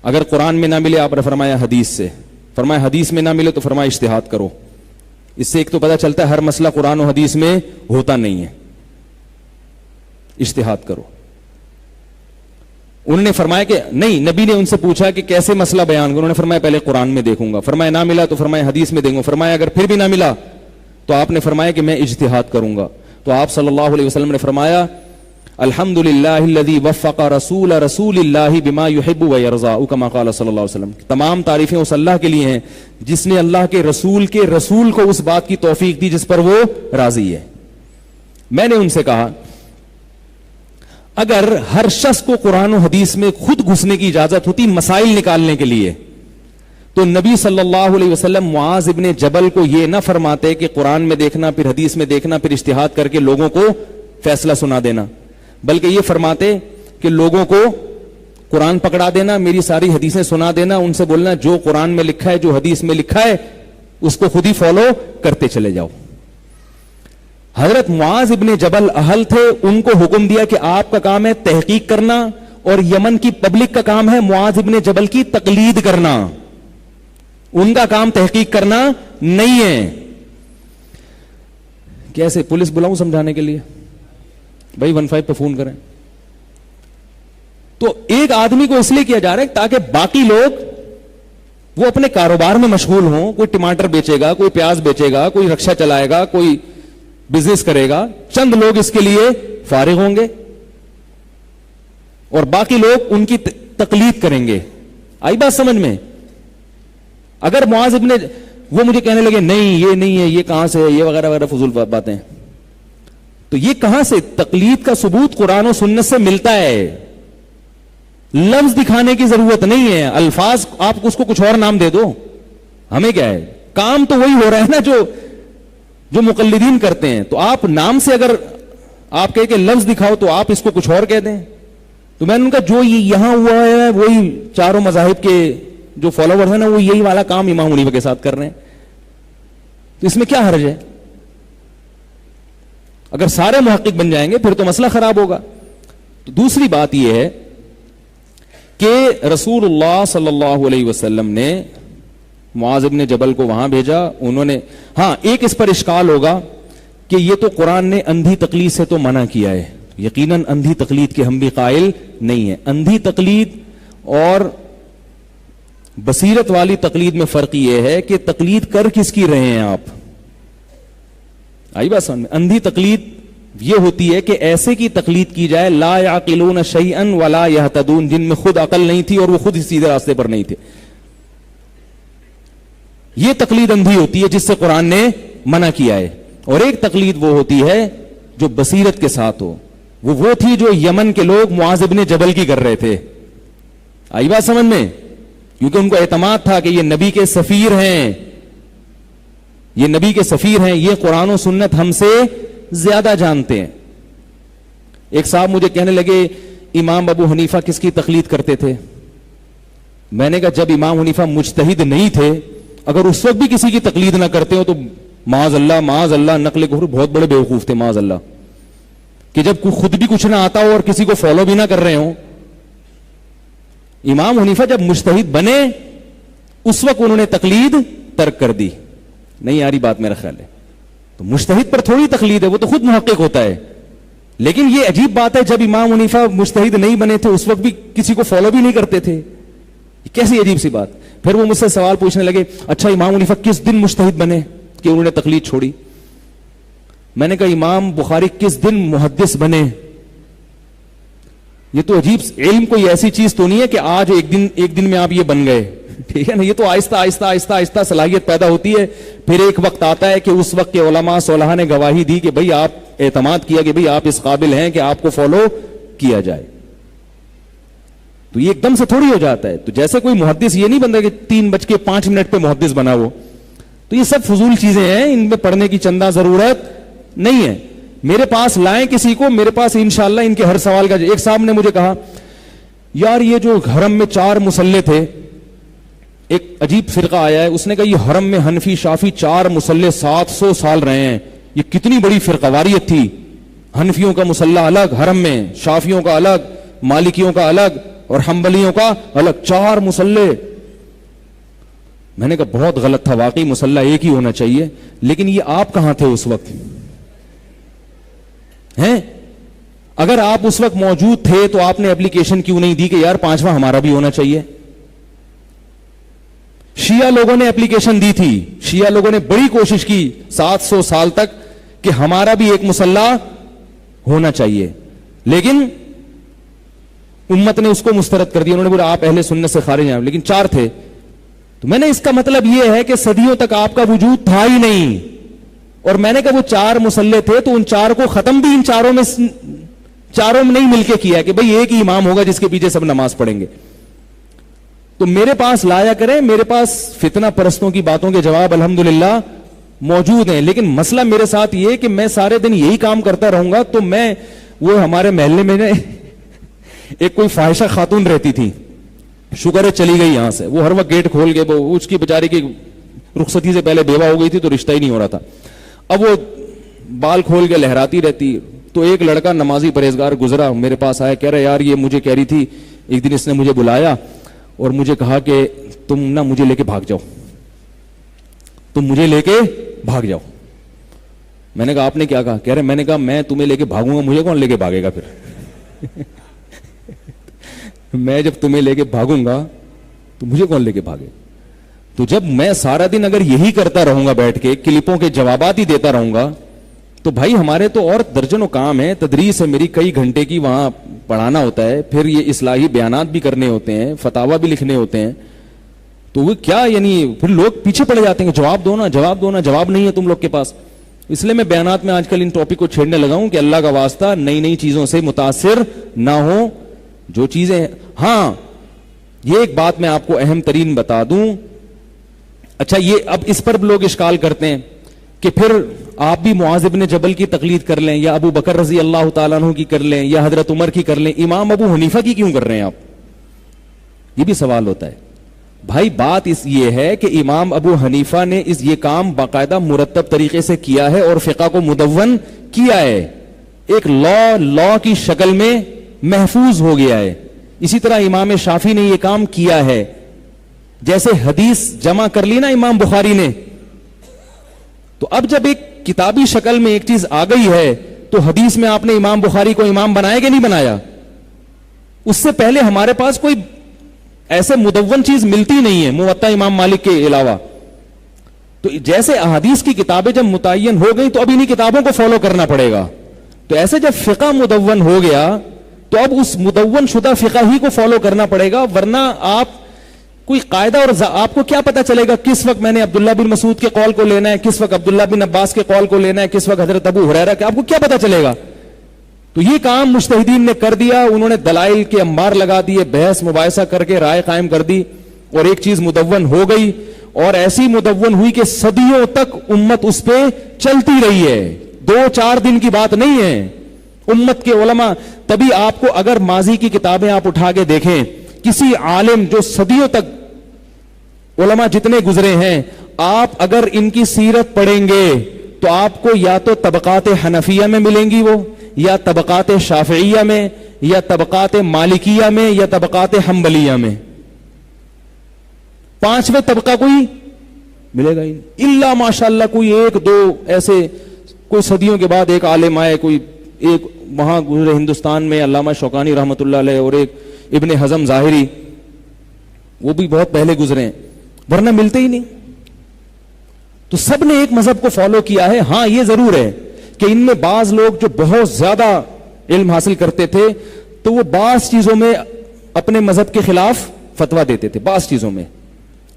اگر قرآن میں نہ ملے آپ نے فرمایا حدیث سے. فرمایا حدیث میں نہ ملے تو فرمایا اجتہاد کرو. اس سے ایک تو پتہ چلتا ہے ہر مسئلہ قرآن و حدیث میں ہوتا نہیں ہے, اجتہاد کرو. انہوں نے فرمایا کہ نہیں, نبی نے ان سے پوچھا کہ کیسے مسئلہ بیان کروں, انہوں نے فرمایا پہلے قرآن میں دیکھوں گا. فرمایا نہ ملا تو فرمایا حدیث میں دیکھوں گا. فرمایا اگر پھر بھی نہ ملا تو آپ نے فرمایا کہ میں اجتہاد کروں گا. تو آپ صلی اللہ علیہ وسلم نے فرمایا الحمدللہ الذی وفق رسول اللہ بما یحب و یرضا, کما قال صلی اللہ علیہ وسلم. تمام تعریفیں اس اللہ کے لیے ہیں جس نے اللہ کے رسول کو اس بات کی توفیق دی جس پر وہ راضی ہے. میں نے ان سے کہا اگر ہر شخص کو قرآن و حدیث میں خود گھسنے کی اجازت ہوتی مسائل نکالنے کے لیے, تو نبی صلی اللہ علیہ وسلم معاذ ابن جبل کو یہ نہ فرماتے کہ قرآن میں دیکھنا پھر حدیث میں دیکھنا پھر اجتہاد کر کے لوگوں کو فیصلہ سنا دینا, بلکہ یہ فرماتے کہ لوگوں کو قرآن پکڑا دینا, میری ساری حدیثیں سنا دینا, ان سے بولنا جو قرآن میں لکھا ہے جو حدیث میں لکھا ہے اس کو خود ہی فالو کرتے چلے جاؤ. حضرت معاذ ابن جبل اہل تھے, ان کو حکم دیا کہ آپ کا کام ہے تحقیق کرنا اور یمن کی پبلک کا کام ہے معاذ ابن جبل کی تقلید کرنا, ان کا کام تحقیق کرنا نہیں ہے. کیسے پولیس بلاؤں سمجھانے کے لیے؟ بھائی 15 پہ فون کریں. تو ایک آدمی کو اس لیے کیا جا رہا ہے تاکہ باقی لوگ وہ اپنے کاروبار میں مشغول ہوں. کوئی ٹماٹر بیچے گا, کوئی پیاز بیچے گا, کوئی رکشا چلائے گا, کوئی بزنس کرے گا, چند لوگ اس کے لیے فارغ ہوں گے اور باقی لوگ ان کی تقلید کریں گے. آئی بات سمجھ میں؟ اگر معاذ ابن وہ مجھے کہنے لگے نہیں یہ نہیں ہے, یہ کہاں سے ہے, یہ وغیرہ وغیرہ فضول باتیں, تو یہ کہاں سے تقلید کا ثبوت قرآن و سنت سے ملتا ہے. لفظ دکھانے کی ضرورت نہیں ہے, الفاظ آپ اس کو کچھ اور نام دے دو, ہمیں کیا ہے, کام تو وہی ہو رہا ہے نا جو مقلدین کرتے ہیں. تو آپ نام سے اگر آپ کہے کہ لفظ دکھاؤ تو آپ اس کو کچھ اور کہہ دیں. تو میں نے کہا جو یہاں ہوا ہے وہی چاروں مذاہب کے جو فالوور ہیں نا وہ یہی والا کام امام حنیفہ کے ساتھ کر رہے ہیں, تو اس میں کیا حرج ہے؟ اگر سارے محقق بن جائیں گے پھر تو مسئلہ خراب ہوگا. تو دوسری بات یہ ہے کہ رسول اللہ صلی اللہ علیہ وسلم نے معاذ ابن جبل کو وہاں بھیجا. انہوں نے ہاں ایک اس پر اشکال ہوگا کہ یہ تو قرآن نے اندھی تقلید سے تو منع کیا ہے. یقیناً اندھی تقلید کے ہم بھی قائل نہیں ہیں. اندھی تقلید اور بصیرت والی تقلید میں فرق یہ ہے کہ تقلید کر کس کی رہے ہیں آپ. آئی بات سمجھ میں؟ اندھی تقلید یہ ہوتی ہے کہ ایسے کی تقلید کی جائے لا یعقلون شیئا ولا یہتدون، جن میں خود عقل نہیں تھی اور وہ خود سیدھے راستے پر نہیں تھے. یہ تقلید اندھی ہوتی ہے جس سے قرآن نے منع کیا ہے. اور ایک تقلید وہ ہوتی ہے جو بصیرت کے ساتھ ہو. وہ تھی جو یمن کے لوگ معاذ ابن جبل کی کر رہے تھے. آئی بات سمجھ میں؟ کیونکہ ان کو اعتماد تھا کہ یہ نبی کے سفیر ہیں، یہ نبی کے سفیر ہیں، یہ قرآن و سنت ہم سے زیادہ جانتے ہیں. ایک صاحب مجھے کہنے لگے امام ابو حنیفہ کس کی تقلید کرتے تھے؟ میں نے کہا جب امام حنیفہ مجتہد نہیں تھے، اگر اس وقت بھی کسی کی تقلید نہ کرتے ہو تو معاذ اللہ نقل کفر، بہت بڑے بیوقوف تھے معاذ اللہ، کہ جب خود بھی کچھ نہ آتا ہو اور کسی کو فالو بھی نہ کر رہے ہوں. امام حنیفہ جب مجتہد بنے اس وقت انہوں نے تقلید ترک کر دی. نہیں آ رہی بات میرا خیال ہے. تو مجتہد پر تھوڑی تقلید ہے، وہ تو خود محقق ہوتا ہے. لیکن یہ عجیب بات ہے جب امام حنیفہ مجتہد نہیں بنے تھے اس وقت بھی کسی کو فالو بھی نہیں کرتے تھے. کیسی عجیب سی بات. پھر وہ مجھ سے سوال پوچھنے لگے اچھا امام حنیفہ کس دن مجتہد بنے کہ انہوں نے تقلید چھوڑی؟ میں نے کہا امام بخاری کس دن محدث بنے؟ یہ تو عجیب علم کوئی ایسی چیز تو نہیں ہے کہ آج ایک دن میں آپ یہ بن گئے. ٹھیک ہے نا؟ یہ تو آہستہ صلاحیت پیدا ہوتی ہے. پھر ایک وقت آتا ہے کہ اس وقت کے علماء صلحاء نے گواہی دی کہ بھئی آپ اعتماد کیا کہ بھئی آپ اس قابل ہیں کہ آپ کو فالو کیا جائے. تو یہ ایک دم سے تھوڑی ہو جاتا ہے. تو جیسے کوئی محدث یہ نہیں بنتا کہ 3:05 پہ محدث بنا وہ. تو یہ سب فضول چیزیں ہیں، ان میں پڑھنے کی چندہ ضرورت نہیں ہے. میرے پاس لائیں کسی کو، میرے پاس انشاءاللہ ان کے ہر سوال کا. ایک صاحب نے مجھے کہا یار یہ جو حرم میں 4 مصلے تھے، ایک عجیب فرقہ آیا ہے، اس نے کہا یہ حرم میں حنفی شافی 4 مصلے 700 سال رہے ہیں، یہ کتنی بڑی فرقہ واریت تھی. حنفیوں کا مصلہ الگ حرم میں، شافیوں کا الگ، مالکیوں کا الگ اور حنبلیوں کا الگ، 4 مصلے. میں نے کہا بہت غلط تھا، واقعی مصلہ ایک ہی ہونا چاہیے. لیکن یہ آپ کہاں تھے اس وقت ہیں؟ اگر آپ اس وقت موجود تھے تو آپ نے اپلیکیشن کیوں نہیں دی کہ یار 5واں ہمارا بھی ہونا چاہیے؟ شیعہ لوگوں نے اپلیکیشن دی تھی، شیعہ لوگوں نے بڑی کوشش کی 700 سال تک کہ ہمارا بھی ایک مصلہ ہونا چاہیے، لیکن امت نے اس کو مسترد کر دیا. انہوں نے بولا آپ اہل سنت سے خارج ہیں، لیکن 4 تھے. تو میں نے اس کا مطلب یہ ہے کہ صدیوں تک آپ کا وجود تھا ہی نہیں. اور میں نے کہا وہ 4 مصلے تھے تو ان 4 کو ختم بھی ان چاروں میں نہیں مل کے کیا کہ بھئی ایک ہی امام ہوگا جس کے پیچھے سب نماز پڑھیں گے. تو میرے پاس لایا کریں، میرے پاس فتنہ پرستوں کی باتوں کے جواب الحمدللہ موجود ہیں. لیکن مسئلہ میرے ساتھ یہ کہ میں سارے دن یہی کام کرتا رہوں گا تو میں وہ ہمارے محلے میں ایک کوئی فاحشہ خاتون رہتی تھی، شکر ہے چلی گئی یہاں سے. وہ ہر وقت گیٹ کھول کے، اس کی بیچاری کی رخصتی سے پہلے بیوہ ہو گئی تھی تو رشتہ ہی نہیں ہو رہا تھا. اب وہ بال کھول کے لہراتی رہتی. تو ایک لڑکا نمازی پرہیزگار گزرا میرے پاس آیا، کہہ رہا یار یہ مجھے کہہ رہی تھی، ایک دن اس نے مجھے بلایا اور مجھے کہا کہ تم نہ مجھے لے کے بھاگ جاؤ، تم مجھے لے کے بھاگ جاؤ. میں نے کہا آپ نے کیا کہا؟ کہہ رہے میں نے کہا میں تمہیں لے کے بھاگوں گا، مجھے کون لے کے بھاگے گا پھر؟ میں جب تمہیں لے کے بھاگوں گا تو مجھے کون لے کے بھاگے؟ تو جب میں سارا دن اگر یہی کرتا رہوں گا، بیٹھ کے کلپوں کے جوابات ہی دیتا رہوں گا، تو بھائی ہمارے تو اور درجنوں کام ہے. تدریس ہے میری کئی گھنٹے کی، وہاں پڑھانا ہوتا ہے، پھر یہ اصلاحی بیانات بھی کرنے ہوتے ہیں، فتاوا بھی لکھنے ہوتے ہیں. تو وہ کیا یعنی پھر لوگ پیچھے پڑے جاتے ہیں کہ جواب دو نا، جواب نہیں ہے تم لوگ کے پاس. اس لیے میں بیانات میں آج کل ان ٹاپک کو چھیڑنے لگا ہوں کہ اللہ کا واسطہ نئی چیزوں سے متاثر نہ ہو. جو چیزیں ہاں یہ ایک بات میں آپ کو اہم ترین بتا دوں. اچھا یہ اب اس پر لوگ اشکال کرتے ہیں کہ پھر آپ بھی معاذ ابن جبل کی تقلید کر لیں، یا ابو بکر رضی اللہ تعالیٰ عنہ کی کر لیں، یا حضرت عمر کی کر لیں، امام ابو حنیفہ کی کیوں کر رہے ہیں آپ؟ یہ بھی سوال ہوتا ہے. بھائی بات یہ ہے کہ امام ابو حنیفہ نے یہ کام باقاعدہ مرتب طریقے سے کیا ہے اور فقہ کو مدون کیا ہے، ایک لا کی شکل میں محفوظ ہو گیا ہے. اسی طرح امام شافعی نے یہ کام کیا ہے. جیسے حدیث جمع کر لی نا امام بخاری نے، تو اب جب ایک کتابی شکل میں ایک چیز آ گئی ہے تو حدیث میں آپ نے امام بخاری کو امام بنایا کہ نہیں بنایا؟ اس سے پہلے ہمارے پاس کوئی ایسے مدون چیز ملتی نہیں ہے موطا امام مالک کے علاوہ. تو جیسے احادیث کی کتابیں جب متعین ہو گئی تو اب انہیں کتابوں کو فالو کرنا پڑے گا. تو ایسے جب فقہ مدون ہو گیا تو اب اس مدون شدہ فقہ ہی کو فالو کرنا پڑے گا, ورنہ آپ کوئی قاعدہ اور آپ کو کیا پتا چلے گا کس وقت میں نے عبداللہ بن مسعود کے قول کو لینا ہے, کس وقت عبداللہ بن عباس کے قول کو لینا ہے, کس وقت حضرت ابو ہریرہ کے, آپ کو کیا پتا چلے گا؟ تو یہ کام مجتہدین نے کر دیا, انہوں نے دلائل کے انبار لگا دیے, بحث مباحثہ کر کے رائے قائم کر دی, اور ایک چیز مدون ہو گئی, اور ایسی مدون ہوئی کہ صدیوں تک امت اس پہ چلتی رہی ہے. 2-4 دن کی بات نہیں ہے. امت کے علماء, تبھی آپ کو اگر ماضی کی کتابیں آپ اٹھا کے دیکھیں, کسی عالم جو صدیوں تک علماء جتنے گزرے ہیں, آپ اگر ان کی سیرت پڑھیں گے تو آپ کو یا تو طبقات حنفیہ میں ملیں گی وہ, یا طبقات شافعیہ میں, یا طبقات مالکیہ میں, یا طبقات حنبلیہ میں. 5ویں طبقہ کوئی ملے گا ہی نہیں, الا ماشاءاللہ کوئی 1-2 ایسے, کوئی صدیوں کے بعد ایک عالم آئے, کوئی ایک وہاں گزرے ہندوستان میں علامہ شوکانی رحمۃ اللہ علیہ, اور ایک ابن حزم ظاہری, وہ بھی بہت پہلے گزرے ہیں, ورنہ ملتے ہی نہیں. تو سب نے ایک مذہب کو فالو کیا ہے. ہاں یہ ضرور ہے کہ ان میں بعض لوگ جو بہت زیادہ علم حاصل کرتے تھے تو وہ بعض چیزوں میں اپنے مذہب کے خلاف فتویٰ دیتے تھے, بعض چیزوں میں.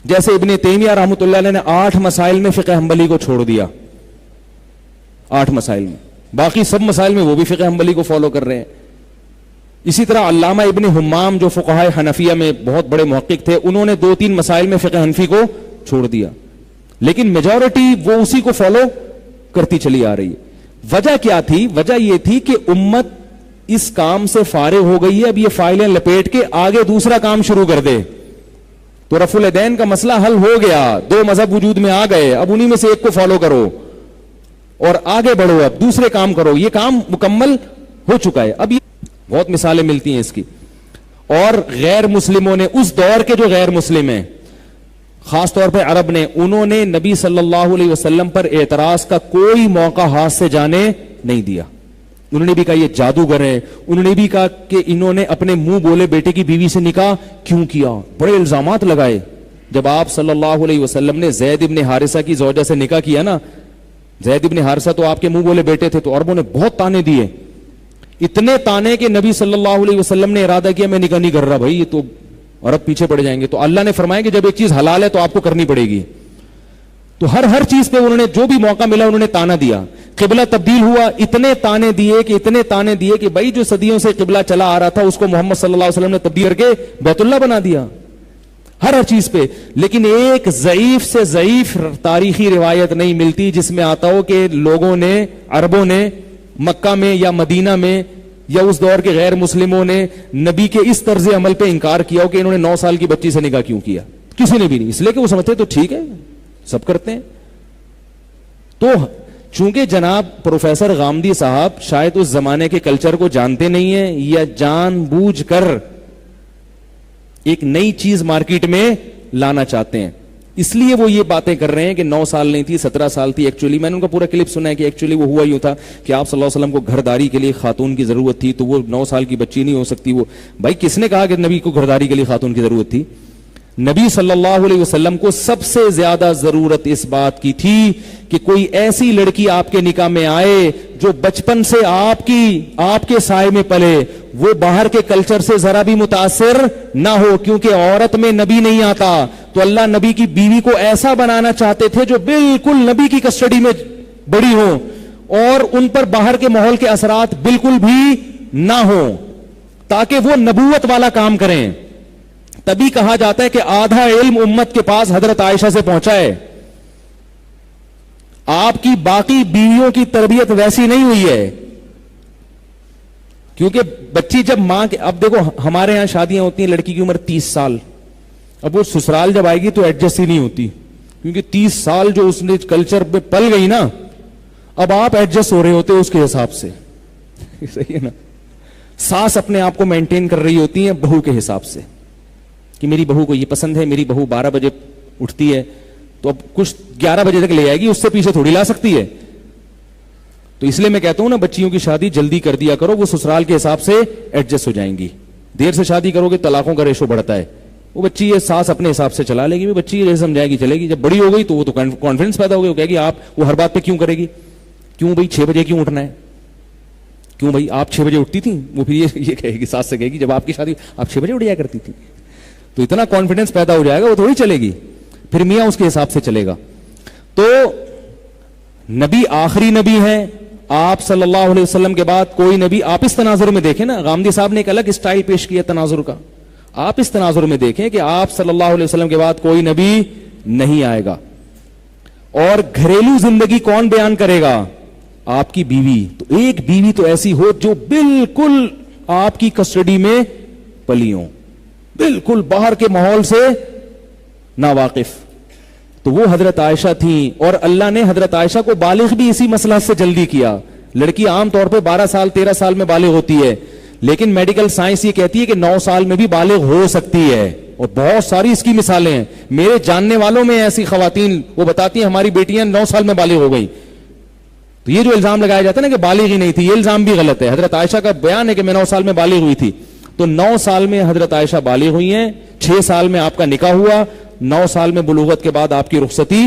جیسے ابن تیمیہ رحمۃ اللہ علیہ نے 8 مسائل میں فقہ حنبلی کو چھوڑ دیا, 8 مسائل میں, باقی سب مسائل میں وہ بھی فقہ حنبلی کو فالو کر رہے ہیں. اسی طرح علامہ ابن حمام جو فقہاء حنفیہ میں بہت بڑے محقق تھے, انہوں نے 2-3 مسائل میں فقہ حنفی کو چھوڑ دیا, لیکن میجورٹی وہ اسی کو فالو کرتی چلی آ رہی ہے. وجہ کیا تھی؟ وجہ یہ تھی کہ امت اس کام سے فارغ ہو گئی ہے, اب یہ فائلیں لپیٹ کے آگے دوسرا کام شروع کر دے. تو رفع الیدین کا مسئلہ حل ہو گیا, 2 مذہب وجود میں آ گئے, اب انہی میں سے ایک کو فالو کرو اور آگے بڑھو, اب دوسرے کام کرو. یہ کام مکمل ہو چکا ہے. اب یہ بہت مثالیں ملتی ہیں اس کی. اور غیر مسلموں نے, اس دور کے جو غیر مسلم ہیں, خاص طور پہ عرب نے, انہوں نے نبی صلی اللہ علیہ وسلم پر اعتراض کا کوئی موقع ہاتھ سے جانے نہیں دیا. انہوں نے بھی کہا یہ جادوگر ہے, انہوں نے بھی کہا کہ انہوں نے اپنے منہ بولے بیٹے کی بیوی سے نکاح کیوں کیا, بڑے الزامات لگائے. جب آپ صلی اللہ علیہ وسلم نے زید ابن حارثہ کی زوجہ سے نکاح کیا نا, زید ابن حارثہ تو آپ کے منہ بولے بیٹے تھے, تو عربوں نے بہت تانے دیے, اتنے تانے کہ نبی صلی اللہ علیہ وسلم نے ارادہ کیا میں نکاح نہیں کر رہا بھائی, یہ تو عرب پیچھے پڑ جائیں گے. تو اللہ نے فرمایا کہ جب ایک چیز حلال ہے تو آپ کو کرنی پڑے گی. تو ہر چیز پہ انہوں نے جو بھی موقع ملا انہوں نے تانا دیا. قبلہ تبدیل ہوا, اتنے تانے دیے کہ بھائی جو صدیوں سے قبلہ چلا آ رہا تھا اس کو محمد صلی اللہ علیہ وسلم نے تبدیل کر کے بیت اللہ بنا دیا, ہر چیز پہ. لیکن ایک ضعیف سے ضعیف تاریخی روایت نہیں ملتی جس میں آتا ہو کہ لوگوں نے, عربوں نے مکہ میں یا مدینہ میں یا اس دور کے غیر مسلموں نے نبی کے اس طرز عمل پہ انکار کیا ہو کہ انہوں نے 9 سال کی بچی سے نکاح کیوں کیا. کسی نے بھی نہیں, اس لیے کہ وہ سمجھتے تو ٹھیک ہے سب کرتے ہیں. تو چونکہ جناب پروفیسر غامدی صاحب شاید اس زمانے کے کلچر کو جانتے نہیں ہیں, یا جان بوجھ کر ایک نئی چیز مارکیٹ میں لانا چاہتے ہیں, اس لیے وہ یہ باتیں کر رہے ہیں کہ 9 سال نہیں تھی 17 سال تھی. ایکچولی میں نے ان کا پورا کلپ سنا ہے کہ ایکچولی وہ ہوا یوں تھا کہ آپ صلی اللہ علیہ وسلم کو گھرداری کے لیے خاتون کی ضرورت تھی, تو وہ 9 سال کی بچی نہیں ہو سکتی. وہ بھائی کس نے کہا کہ نبی کو گھرداری کے لیے خاتون کی ضرورت تھی؟ نبی صلی اللہ علیہ وسلم کو سب سے زیادہ ضرورت اس بات کی تھی کہ کوئی ایسی لڑکی آپ کے نکاح میں آئے جو بچپن سے آپ کے سائے میں پلے, وہ باہر کے کلچر سے ذرا بھی متاثر نہ ہو. کیونکہ عورت میں نبی نہیں آتا, تو اللہ نبی کی بیوی کو ایسا بنانا چاہتے تھے جو بالکل نبی کی کسٹڈی میں بڑی ہو اور ان پر باہر کے ماحول کے اثرات بالکل بھی نہ ہو, تاکہ وہ نبوت والا کام کریں. تبھی کہا جاتا ہے کہ آدھا علم امت کے پاس حضرت عائشہ سے پہنچا ہے. آپ کی باقی بیویوں کی تربیت ویسی نہیں ہوئی ہے, کیونکہ بچی جب ماں کے, اب دیکھو ہمارے ہاں شادیاں ہوتی ہیں لڑکی کی عمر 30 سال, اب وہ سسرال جب آئے گی تو ایڈجسٹ ہی نہیں ہوتی, کیونکہ 30 سال جو اس نے کلچر پہ پل گئی نا, اب آپ ایڈجسٹ ہو رہے ہوتے اس کے حساب سے. صحیح ہے نا. ساس اپنے آپ کو مینٹین کر رہی ہوتی ہیں بہو کے حساب سے کہ میری بہو کو یہ پسند ہے, میری بہو 12 بجے اٹھتی ہے تو اب کچھ 11 بجے تک لے آئے گی, اس سے پیچھے تھوڑی لا سکتی ہے. تو اس لیے میں کہتا ہوں نا بچیوں کی شادی جلدی کر دیا کرو, وہ سسرال کے حساب سے ایڈجسٹ ہو جائیں گی. دیر سے شادی کرو گے طلاقوں کا ریشو بڑھتا ہے, وہ بچی یہ ساس اپنے حساب سے چلا لے گی, بچی جیسے سمجھائے گی چلے گی. جب بڑی ہو گئی تو وہ تو کانفیڈنس پیدا ہو گیا, وہ کہے گی آپ وہ ہر بات پہ کیوں کرے گی, کیوں بھائی 6 بجے کیوں اٹھنا ہے, کیوں بھائی آپ 6 بجے اٹھتی تھیں, وہ پھر یہ کہے گی ساس سے کہے گی جب آپ کی شادی آپ 6 بجے اٹھ جایا کرتی تھی. تو اتنا کانفیڈنس پیدا ہو جائے گا, وہ تھوڑی چلے گی, پھر میاں اس کے حساب سے چلے گا. تو نبی آخری نبی ہیں, آپ صلی اللہ علیہ وسلم کے بعد کوئی نبی. آپ اس تناظر میں دیکھیں نا, غامدی صاحب نے ایک الگ اسٹائل پیش کیا تناظر کا. آپ اس تناظر میں دیکھیں کہ آپ صلی اللہ علیہ وسلم کے بعد کوئی نبی نہیں آئے گا. اور گھریلو زندگی کون بیان کرے گا, آپ کی بیوی. تو ایک بیوی تو ایسی ہو جو بالکل آپ کی کسٹڈی میں پلی ہو, بالکل باہر کے ماحول سے ناواقف. تو وہ حضرت عائشہ تھیں, اور اللہ نے حضرت عائشہ کو بالغ بھی اسی مسئلہ سے جلدی کیا. لڑکی عام طور پہ 12 سال 13 سال میں بالغ ہوتی ہے, لیکن میڈیکل سائنس یہ کہتی ہے کہ 9 سال میں بھی بالغ ہو سکتی ہے, اور بہت ساری اس کی مثالیں ہیں. میرے جاننے والوں میں ایسی خواتین وہ بتاتی ہیں ہماری بیٹیاں 9 سال میں بالغ ہو گئی. تو یہ جو الزام لگایا جاتا ہے نا کہ بالغ ہی نہیں تھی, یہ الزام بھی غلط ہے. حضرت عائشہ کا بیان ہے کہ میں 9 سال میں بالغ ہوئی تھی. تو 9 سال میں حضرت عائشہ بالغ ہوئی ہیں, 6 سال میں آپ کا نکاح ہوا, 9 سال میں بلوغت کے بعد آپ کی رخصتی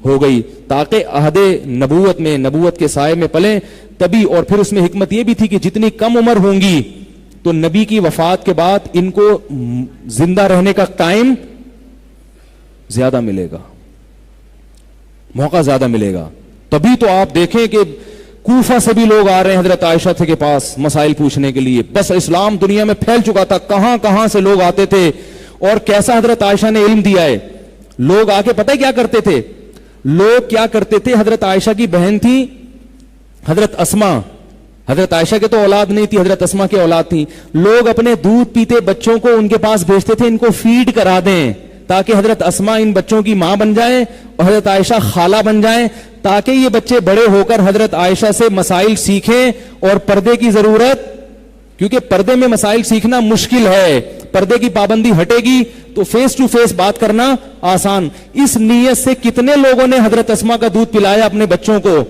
ہو گئی, تاکہ عہد نبوت میں نبوت کے سائے میں پلیں. تبھی, اور پھر اس میں حکمت یہ بھی تھی کہ جتنی کم عمر ہوں گی تو نبی کی وفات کے بعد ان کو زندہ رہنے کا ٹائم زیادہ ملے گا, موقع زیادہ ملے گا. تبھی تو آپ دیکھیں کہ کوفہ سے بھی لوگ آ رہے ہیں حضرت عائشہ کے پاس مسائل پوچھنے کے لیے. بس اسلام دنیا میں پھیل چکا تھا, کہاں کہاں سے لوگ آتے تھے, اور کیسا حضرت عائشہ نے علم دیا ہے. لوگ آ کے پتہ ہے کیا کرتے تھے, لوگ کیا کرتے تھے, حضرت عائشہ کی بہن تھی حضرت اسما, حضرت عائشہ کے تو اولاد نہیں تھی, حضرت اسما کے اولاد تھی. لوگ اپنے دودھ پیتے بچوں کو ان کے پاس بھیجتے تھے, ان کو فیڈ کرا دیں تاکہ حضرت اسما ان بچوں کی ماں بن جائیں اور حضرت عائشہ خالہ بن جائیں, تاکہ یہ بچے بڑے ہو کر حضرت عائشہ سے مسائل سیکھیں. اور پردے کی ضرورت, کیونکہ پردے میں مسائل سیکھنا مشکل ہے, پردے کی پابندی ہٹے گی تو فیس ٹو فیس بات کرنا آسان. اس نیت سے کتنے لوگوں نے حضرت اسما کا دودھ پلایا اپنے بچوں کو.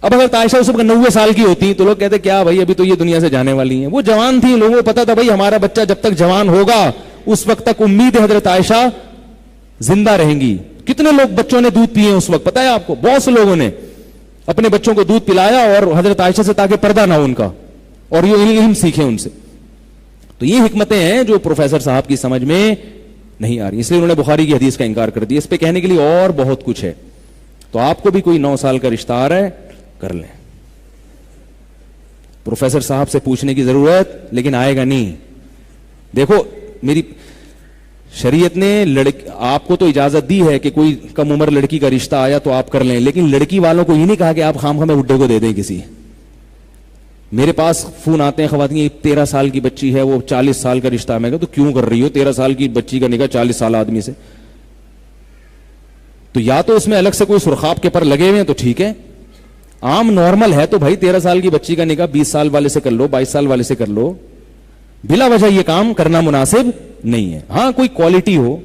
اب حضرت عائشہ اس وقت 90 سال کی ہوتی تو لوگ کہتے کیا بھائی ابھی تو یہ دنیا سے جانے والی ہیں. وہ جوان تھی, لوگوں کو پتا تھا بھائی ہمارا بچہ جب تک جوان ہوگا اس وقت تک امید ہے حضرت عائشہ زندہ رہیں گی. کتنے لوگ بچوں نے دودھ پیے اس وقت, پتا ہے آپ کو, بہت سے لوگوں نے اپنے بچوں کو دودھ پلایا اور حضرت عائشہ سے, تاکہ پردہ نہ ہو ان کا اور یہ علم سیکھیں ان سے. تو یہ حکمتیں ہیں جو پروفیسر صاحب کی سمجھ میں نہیں آ رہی, اس لیے انہوں نے بخاری کی حدیث کا انکار کر دیا. اس پہ کہنے کے لیے اور بہت کچھ ہے. تو آپ کو بھی کوئی 9 سال کا رشتہ آ رہا ہے کر لیں, پروفیسر صاحب سے پوچھنے کی ضرورت لیکن آئے گا نہیں. دیکھو میری شریعت نے آپ کو تو اجازت دی ہے کہ کوئی کم عمر لڑکی کا رشتہ آیا تو آپ کر لیں, لیکن لڑکی والوں کو یہ نہیں کہا کہ آپ خام خامے بڈھے کو دے دیں کسی. میرے پاس فون آتے ہیں خواتین, 13 سال کی بچی ہے وہ 40 سال کا رشتہ, میں کہا تو کیوں کر رہی ہو 13 سال کی بچی کا نکاح 40 سال آدمی سے؟ تو یا تو اس میں الگ سے کوئی سرخاب کے پر لگے ہوئے ہیں تو ٹھیک ہے, عام نارمل ہے تو بھائی 13 سال کی بچی کا نکاح 20 سال والے سے کر لو, 22 سال والے سے کر لو. بلا وجہ یہ کام کرنا مناسب نہیں ہے. ہاں کوئی کوالٹی ہو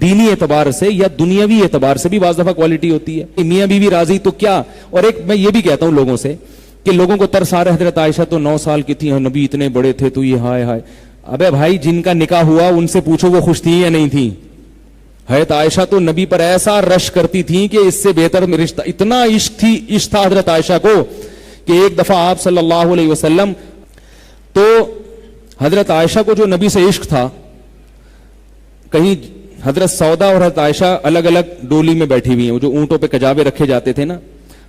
دینی اعتبار سے یا دنیاوی اعتبار سے بھی بعض دفعہ کوالٹی ہوتی ہے, میاں بیوی راضی تو کیا. اور ایک میں یہ بھی کہتا ہوں لوگوں سے کہ لوگوں کو ترس آ رہا ہے, حضرت عائشہ تو 9 سال کی تھی, نبی اتنے بڑے تھے تو یہ ہائے ہائے. ابے بھائی جن کا نکاح ہوا ان سے پوچھو وہ خوش تھی یا نہیں تھی. حضرت عائشہ تو نبی پر ایسا رش کرتی تھی کہ اس سے بہتر رشتہ, اتنا عشق تھا حضرت عائشہ کو کہ ایک دفعہ آپ صلی اللہ علیہ وسلم, تو حضرت عائشہ کو جو نبی سے عشق تھا, کہیں حضرت سودا اور حضرت عائشہ الگ الگ ڈولی میں بیٹھی ہوئی ہیں, وہ جو اونٹوں پہ کجاوے رکھے جاتے تھے نا,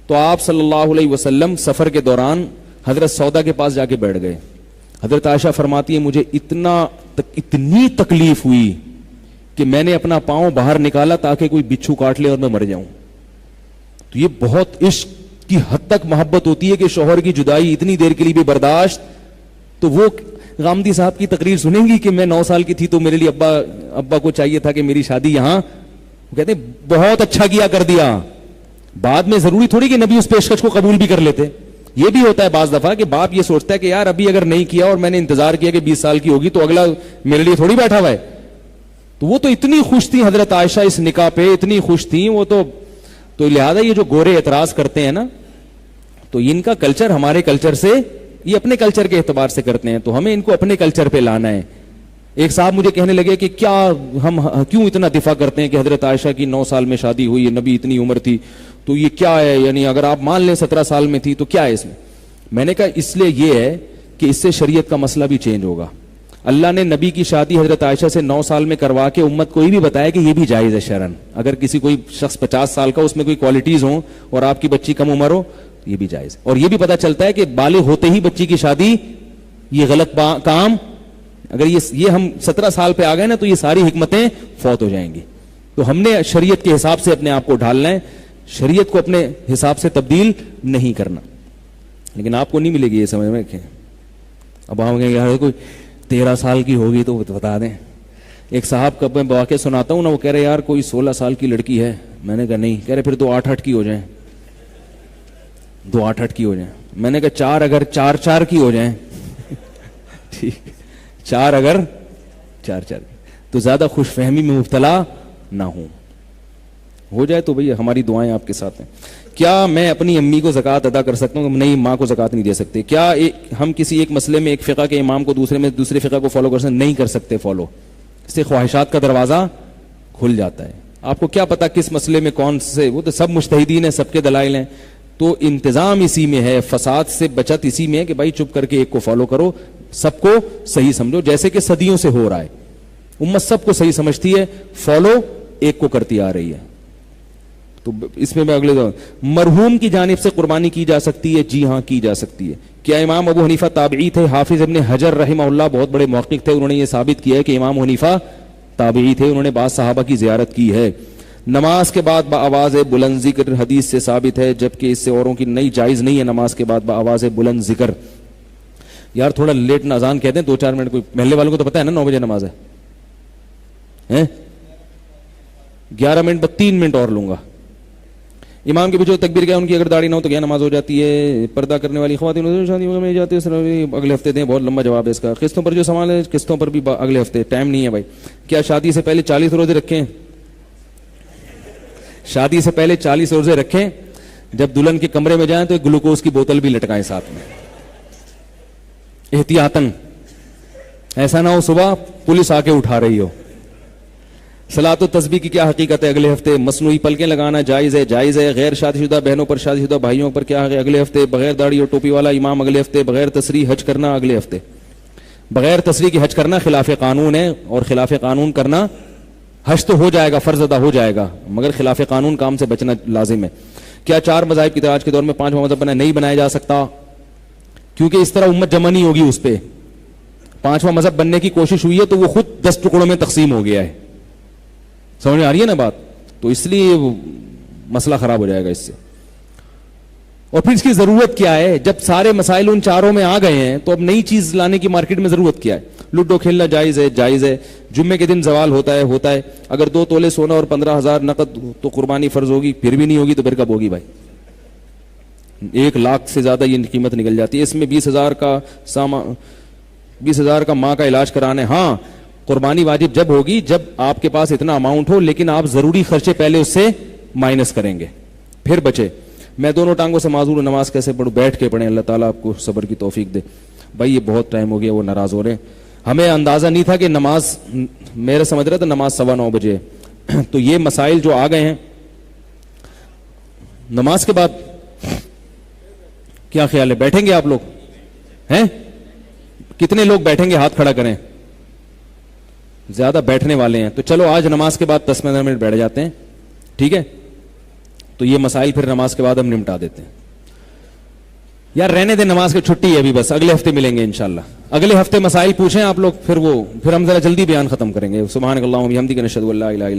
تو آپ صلی اللہ علیہ وسلم سفر کے دوران حضرت سودا کے پاس جا کے بیٹھ گئے. حضرت عائشہ فرماتی ہے مجھے اتنی تکلیف ہوئی کہ میں نے اپنا پاؤں باہر نکالا تاکہ کوئی بچھو کاٹ لے اور میں مر جاؤں. تو یہ بہت عشق کی حد تک محبت ہوتی ہے کہ شوہر کی جدائی اتنی دیر کے لیے بھی برداشت. تو وہ غامدی صاحب کی تقریر سنیں گی کہ میں 9 سال کی تھی تو میرے لیے ابا کو چاہیے تھا کہ میری شادی یہاں, وہ کہتے ہیں بہت اچھا کیا کر دیا. بعد میں ضروری تھوڑی کہ نبی اس پیشکش کو قبول بھی کر لیتے. یہ بھی ہوتا ہے بعض دفعہ کہ باپ یہ سوچتا ہے کہ یار ابھی اگر نہیں کیا اور میں نے انتظار کیا کہ 20 سال کی ہوگی تو اگلا میرے لیے تھوڑی بیٹھا ہوا ہے. تو وہ تو اتنی خوش تھی حضرت عائشہ اس نکاح پہ, اتنی خوش تھیں وہ تو لہذا یہ جو گورے اعتراض کرتے ہیں نا, تو ان کا کلچر ہمارے کلچر سے, یہ اپنے کلچر کے اعتبار سے کرتے ہیں, تو ہمیں ان کو اپنے کلچر پہ لانا ہے. ایک صاحب مجھے کہنے لگے کہ کیا ہم کیوں اتنا دفاع کرتے ہیں کہ حضرت عائشہ کی 9 سال میں شادی ہوئی ہے, نبی اتنی عمر تھی, تو یہ کیا ہے, یعنی اگر آپ مان لیں 17 سال میں تھی تو کیا ہے اس میں. میں نے کہا اس لیے یہ ہے کہ اس سے شریعت کا مسئلہ بھی چینج ہوگا. اللہ نے نبی کی شادی حضرت عائشہ سے 9 سال میں کروا کے امت کو یہ بھی بتایا کہ یہ بھی جائز ہے شرعن. اگر کسی کوئی شخص 50 سال کا اس میں کوئی کوالٹیز ہوں اور آپ کی بچی کم عمر ہو, یہ بھی جائز. اور یہ بھی پتا چلتا ہے کہ بالغ ہوتے ہی بچی کی شادی یہ غلط کام, اگر یہ ہم 17 سال پہ آ گئے نا تو یہ ساری حکمتیں فوت ہو جائیں گی. تو ہم نے شریعت کے حساب سے اپنے آپ کو ڈھالنا ہے, شریعت کو اپنے حساب سے تبدیل نہیں کرنا. لیکن آپ کو نہیں ملے گی یہ سمجھ میں کہ اب ہم کہیں یار کوئی 13 سال کی ہوگی تو بتا دیں. ایک صاحب کا میں واقعہ سناتا ہوں نا, وہ کہہ رہے یار کوئی 16 سال کی لڑکی ہے. میں نے کہا نہیں. کہہ رہے پھر 2 8 کی ہو جائیں, 2 8 کی ہو جائیں. میں نے کہا 4 اگر 4 کی ہو جائیں ٹھیک, 4 اگر 4 تو زیادہ خوش فہمی میں مبتلا نہ ہو جائے تو بھئی ہماری دعائیں آپ کے ساتھ ہیں. کیا میں اپنی امی کو زکوٰۃ ادا کر سکتا ہوں؟ نہیں, ماں کو زکوٰۃ نہیں دے سکتے. کیا ہم کسی ایک مسئلے میں ایک فقہ کے امام کو دوسرے فقہ کو فالو کر سکتے؟ نہیں کر سکتے فالو. اس سے خواہشات کا دروازہ کھل جاتا ہے. آپ کو کیا پتا کس مسئلے میں کون سے, وہ تو سب مجتہدین ہیں, سب کے دلائل ہیں. تو انتظام اسی میں ہے, فساد سے بچت اسی میں ہے کہ بھائی چپ کر کے ایک کو فالو کرو, سب کو صحیح سمجھو, جیسے کہ صدیوں سے ہو رہا ہے. امت سب کو صحیح سمجھتی ہے, فالو ایک کو کرتی آ رہی ہے. تو اس میں اگلے مرحوم کی جانب سے قربانی کی جا سکتی ہے؟ جی ہاں کی جا سکتی ہے. کیا امام ابو حنیفہ تابعی تھے؟ حافظ ابن حجر رحمہ اللہ بہت بڑے محقق تھے, انہوں نے یہ ثابت کیا ہے کہ امام حنیفہ تابعی تھے, انہوں نے بعض صحابہ کی زیارت کی ہے. نماز کے بعد بآواز بلند ذکر حدیث سے ثابت ہے, جبکہ اس سے اوروں کی نہیں جائز نہیں ہے نماز کے بعد بآواز بلند ذکر. یار تھوڑا لیٹ نہ اذان کہتے ہیں, 2 4 منٹ. کوئی محلے والوں کو تو پتا ہے نا 9 بجے نماز ہے, 11 منٹ 3 منٹ اور لوں گا. امام کے پیچھے تکبیر کیا, ان کی اگر داڑھی نہ ہو تو کیا نماز ہو جاتی ہے؟ پردہ کرنے والی خواتین شادیوں میں جاتی ہے, اگلے ہفتے دیں, بہت لمبا جواب ہے اس کا. قسطوں پر جو سوال ہے, قسطوں پر بھی اگلے ہفتے, ٹائم نہیں ہے بھائی. کیا شادی سے پہلے 40 روزے رکھیں؟ شادی سے پہلے 40 روزے رکھیں, جب دلہن کے کمرے میں جائیں تو ایک گلوکوز کی بوتل بھی لٹکائیں ساتھ میں, احتیاطاً. ایسا نہ ہو صبح پولیس آ کے اٹھا رہی ہو. صلاۃ و تسبیح کی کیا حقیقت ہے؟ اگلے ہفتے. مصنوعی پلکیں لگانا جائز ہے؟ جائز ہے. غیر شادی شدہ بہنوں پر شادی شدہ بھائیوں پر کیا ہے؟ اگلے ہفتے. بغیر داڑھی اور ٹوپی والا امام اگلے ہفتے. بغیر تصریح حج کرنا اگلے ہفتے. بغیر تصریح کی حج کرنا خلاف قانون ہے, اور خلاف قانون کرنا, حج تو ہو جائے گا, فرض ادا ہو جائے گا, مگر خلاف قانون کام سے بچنا لازم ہے. کیا 4 مذاہب کی آج کے دور میں 5واں مذہب بنا؟ نہیں بنایا جا سکتا, کیونکہ اس طرح امت جمع نہیں ہوگی اس پہ. 5واں مذہب بننے کی کوشش ہوئی ہے تو وہ خود 10 ٹکڑوں میں تقسیم ہو گیا ہے. سمجھ میں آ رہی ہے نا بات؟ تو اس لیے مسئلہ خراب ہو جائے گا اس سے. اور پھر اس کی ضرورت کیا ہے؟ جب سارے مسائل ان 4 میں آ گئے ہیں تو اب نئی چیز لانے کی مارکیٹ میں ضرورت کیا ہے؟ لوڈو کھیلنا جائز ہے؟ جائز ہے. جمعے کے دن زوال ہوتا ہے. اگر 2 تولے سونا اور 15,000 نقد تو قربانی فرض ہوگی, پھر بھی نہیں ہوگی تو پھر کب ہوگی بھائی؟ 1 لاکھ سے زیادہ یہ قیمت نکل جاتی ہے. اس میں 20,000 کا 20,000 کا ماں کا علاج کرانا ہے. ہاں, قربانی واجب جب ہوگی جب آپ کے پاس اتنا اماؤنٹ ہو, لیکن آپ ضروری خرچے پہلے اس سے مائنس کریں گے, پھر بچے. میں دونوں ٹانگوں سے معذور ہوں, نماز کیسے پڑھوں؟ بیٹھ کے پڑھیں, اللہ تعالیٰ آپ کو صبر کی توفیق دے. بھائی یہ بہت ٹائم ہو گیا, وہ ناراض ہو رہے ہیں. ہمیں اندازہ نہیں تھا کہ نماز, میرے سمجھ رہے تھے نماز 9:15 بجے. تو یہ مسائل جو آ گئے ہیں, نماز کے بعد کیا خیال ہے؟ بیٹھیں گے آپ لوگ ہیں؟ کتنے لوگ بیٹھیں گے؟ ہاتھ کھڑا کریں. زیادہ بیٹھنے والے ہیں, تو چلو آج نماز کے بعد 10-15 منٹ بیٹھ جاتے ہیں, ٹھیک ہے؟ تو یہ مسائل پھر نماز کے بعد ہم نمٹا دیتے ہیں. یار رہنے دیں, نماز کی چھٹی ہے ابھی, بس اگلے ہفتے ملیں گے انشاءاللہ. اگلے ہفتے مسائل پوچھیں آپ لوگ, پھر ہم ذرا جلدی بیان ختم کریں گے. سبحانک اللہم و بحمدک نشہد ان لا الہ الا